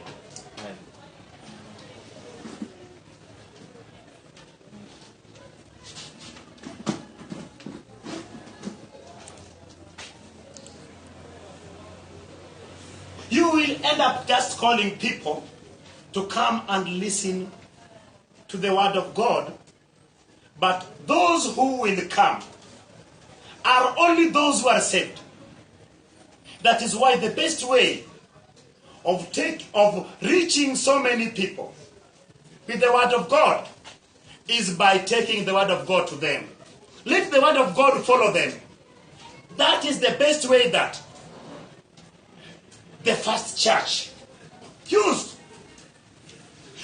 You will end up just calling people to come and listen to the word of God. But those who will come are only those who are saved. That is why the best way of reaching so many people with the word of God is by taking the word of God to them. Let the word of God follow them. That is the best way that the first church used.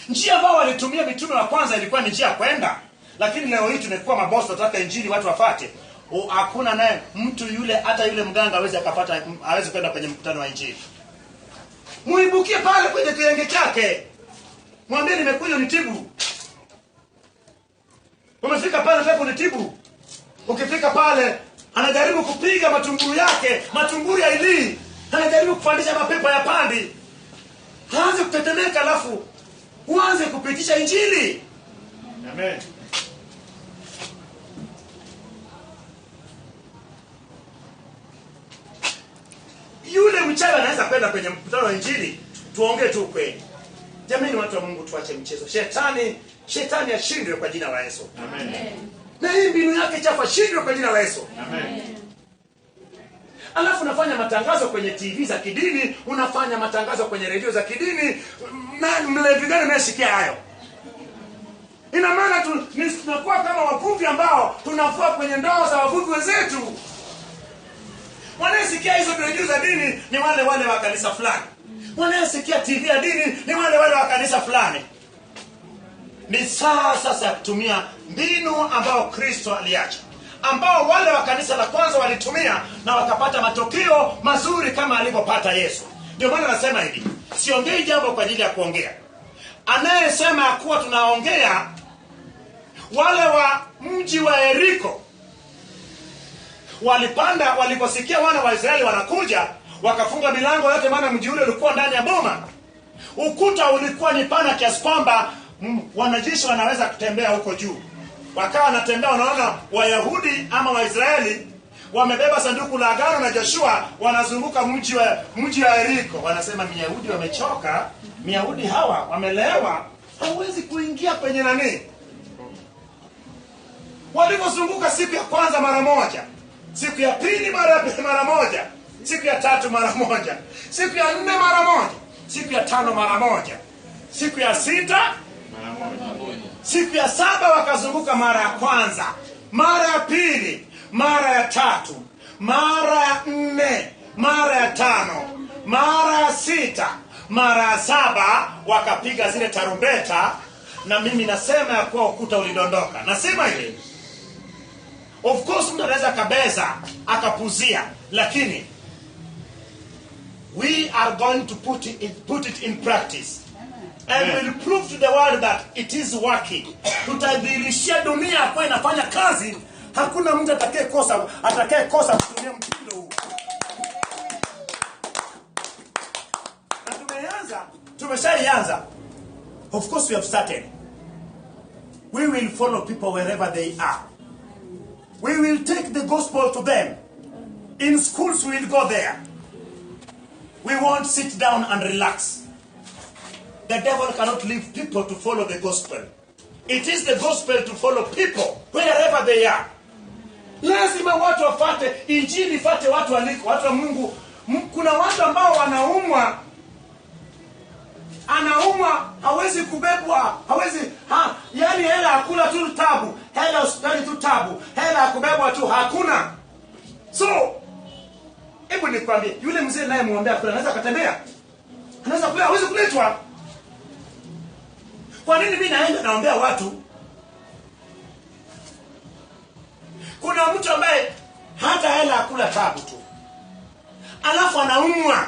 Njia ambao walitumia mitume wa kwanza ilikuwa ni njia kwenda. Lakini leo hii tumekuwa mabosi, tunataka Injili watu wafuate. Hakuna naye mtu yule, hata yule mganga hawezi kwenda kwenye mkutano wa Injili. Muibukie pale kwenye kienge chake. Mwambie nimekuja nitibu. Umefika pale nataka unitibu. Ukifika pale anajaribu kupiga matunguru yake, matunguru ya Eli. Anajaribu kupandisha mapepo ya pandi. Haanze kutetemeka, alafu uanze kupitisha Injili. Amen. Yule mchawi anaweza kwenda kwenye mkutano wa Injili. Tuongee tu kweli. Jamani, watu wa Mungu, tuache mchezo. Shetani ashindwe kwa jina la Yesu. Amen. Na hii mbinu yake chafu ashindwe kwa jina la Yesu. Amen. Alafu unafanya matangazo kwenye TV za kidini, unafanya matangazo kwenye redio za kidini, na mlevi gani anayesikia hayo? Ina maana tunakuwa kama wavuvi ambao tunafua kwenye ndoo za wavuvi wenzetu. Wanayesikia hizo redio za dini ni wale wa kanisa fulani. Wanayesikia TV ya dini ni wale wa kanisa fulani. Ni sasa kutumia mbinu ambao Kristo aliacha, ambao wale wa kanisa la kwanza walitumia na wakapata matokeo mazuri kama alivyopata Yesu. Ndio maana nasema hivi, siongei jambo kwa ajili ya kuongea. Anayesema kuwa tunaongea, wale wa mji wa Yeriko walipanda, waliposikia wana wa Israeli wanakuja, wakafunga milango yote, maana mji ule ulikuwa ndani ya boma. Ukuta ulikuwa ni pana kiasi kwamba wanajeshi wanaweza kutembea huko juu. Wakawa wanatembea, wanaona Wayahudi ama Waisraeli wamebeba sanduku la agano na Joshua, wanazunguka mji wa Yeriko. Wanasema Miyahudi wamechoka, Miyahudi hawa wamelewa, hawezi kuingia kwenye nani. Walipozunguka siku ya kwanza mara moja, siku ya pili mara moja, siku ya tatu mara moja, siku ya 4 mara moja, siku ya 5 mara moja, siku ya 6 siku ya 7 wakazunguka mara ya kwanza, mara ya pili, mara ya 3, mara ya 4, mara ya 5, mara ya 6, mara ya 7 wakapiga zile tarumbeta. Na mimi nasema ya kuwa ukuta ulidondoka. Nasema hivi, of course mtu anaweza kabeza akapuzia, lakini we are going to put it in practice. And will prove to the world that it is working. Tutadhihirishia dunia kwa inafanya kazi. Hakuna mtu atakayekosa kutumia mtindo huu. Na tumeshaianza. Of course we have started. We will follow people wherever they are. We will take the gospel to them. In schools we will go there. We won't sit down and relax. The devil cannot leave people to follow the gospel. It is the gospel to follow people wherever they are. Lazima watu wafate Injili, fate watu waliko, watu wa Mungu. Kuna watu ambao anaumwa, hawezi kubebwa, yani hela hakuna tu tabu, hela hospitali tu tabu, hela kubebwa tu hakuna. So, hebu nikwambie, yule mzee naye muombea kula anaweza kutembea? Anaweza kula, hawezi kuletwa. Kwa nini mimi naenda naombea watu? Kuna mtu ambaye hata hela hakula tabu tu, alafu anaumwa.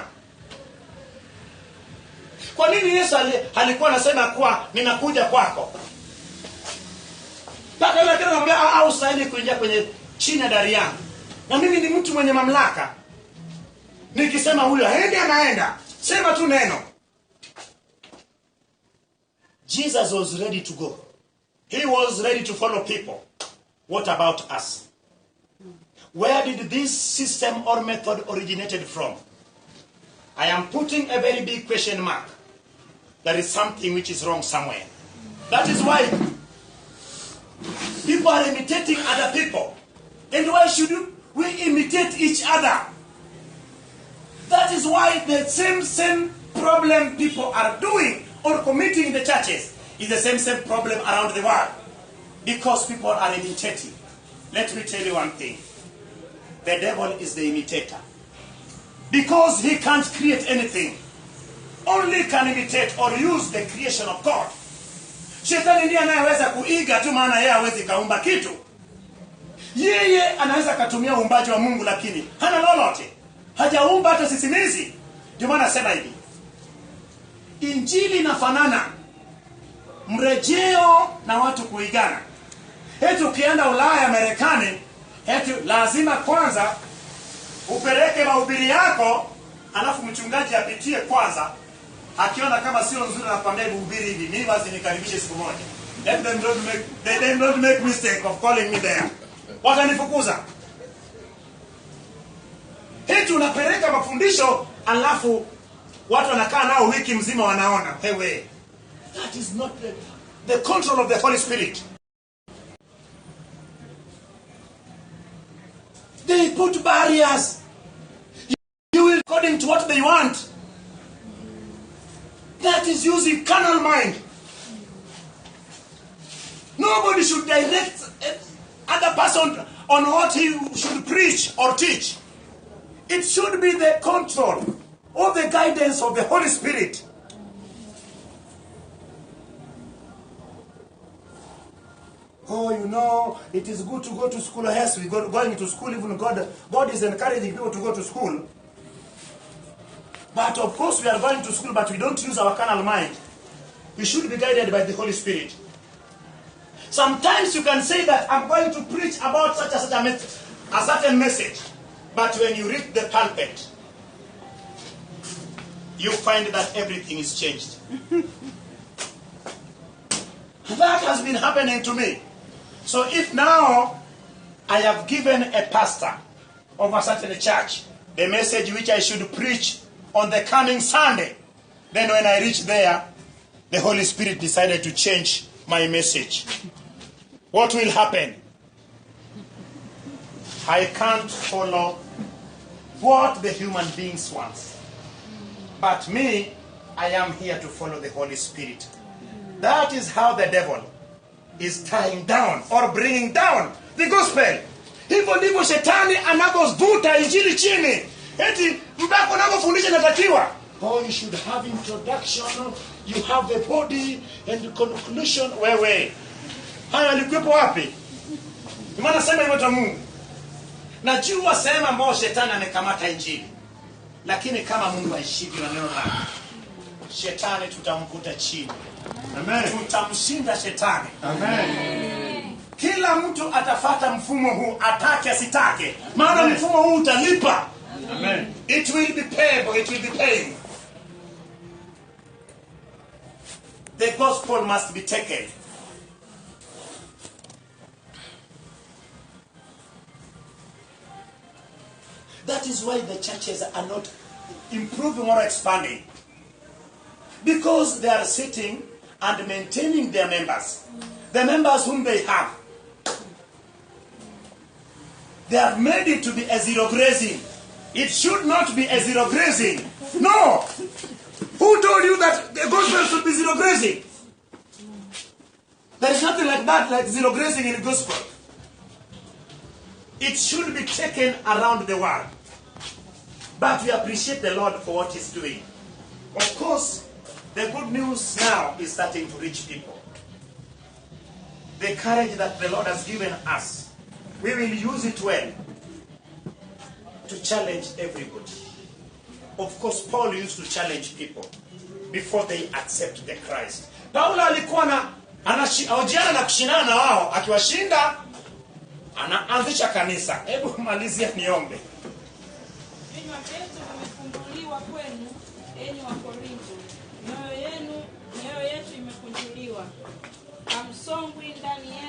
Kwa nini Yesu alikuwa anasema kuwa ninakuja kwako? Mpaka yule akina anamwambia au stahili kuingia kwenye chini ya dari yangu. Na mimi ni mtu mwenye mamlaka. Nikisema huyo aende anaenda. Sema tu neno. Jesus was ready to go. He was ready to follow people. What about us? Where did this system or method originated from? I am putting a very big question mark. There is something which is wrong somewhere. That is why people are imitating other people. And why should we imitate each other? That is why the same problem people are doing or committing in the churches is the same problem around the world. Because people are imitating. Let me tell you one thing. The devil is the imitator. Because he can't create anything. Only can imitate or use the creation of God. Shetani ndiye anayeweza kuiga tu, maana yeye hawezi kaumba kitu. Yeye anaweza kutumia uumbaji wa Mungu, lakini hana lolote. Hajaumba hata sisimizi. Ndio maana nasema hivi, Injili inafanana mrejeo na watu kuigana. Eti ukienda Ulaya, Marekani, eti lazima kwanza upeleke mahubiri yako, alafu mchungaji apitie kwanza, akiona kama sio nzuri anakuambia hubiri hivi, mimi basi nikaribishe siku moja. Let them not make mistake of calling me there. Watanifukuza. Eti unapeleka mafundisho, alafu watu wanakaa nao wiki mzima wanaona. Hewe, that is not the control of the Holy Spirit. They put barriers. You will according to what they want. That is using carnal mind. Nobody should direct other person on what he should preach or teach. It should be the control or the guidance of the Holy Spirit. Oh, you know, it is good to go to school. Yes, we go going to school. Even God is encouraging people to go to school. But of course we are going to school, but we don't use our carnal mind. We should be guided by the Holy Spirit. Sometimes you can say that I'm going to preach about such a certain message. But when you reach the pulpit, you find that everything is changed. That has been happening to me. So if now I have given a pastor of a certain church the message which I should preach on the coming Sunday, then when I reach there, the Holy Spirit decided to change my message. What will happen? I can't follow what the human beings want. But me, I am here to follow the Holy Spirit. That is how the devil is tying down or bringing down the gospel. Hivyo ndivyo shetani anavyovuta injili chini. Eti mpaka unapofundisha natakiwa, oh, you should have introduction, you have the body and conclusion. Wewe, haya alikuwepo wapi? Maana sema hivyo ta Mungu. Najua sema ambao shetani amekamata injili. Lakini kama Mungu aishivyo na neno lake, shetani tutamkuta chini. Amen. Tutamshinda shetani. Amen. Kila mtu atafata mfumo huu, atake asitake. Maana mfumo huu utalipa. Amen. It will be payable, it will be paying. The gospel must be taken. That is why the churches are not improving or expanding. Because they are sitting and maintaining their members. The members whom they have. They have made it to be a zero grazing. It should not be a zero grazing. No! Who told you that the gospel should be zero grazing? There is nothing like that, like zero grazing in the gospel. It should be taken around the world. But we appreciate the Lord for what He's doing. Of course, the good news now is starting to reach people. The courage that the Lord has given us, we will use it well to challenge everybody. Of course, Paul used to challenge people before they accept the Christ. Paulo alikuwa anahojiana na kushindana na wao, akiwashinda anaanzisha kanisa. Hebu malizia niombe. Vinywa vyetu vimefunguliwa kwenu, enyi Wakorintho. Mioyo yetu imekunjuliwa. Hamsongwi ndani yetu.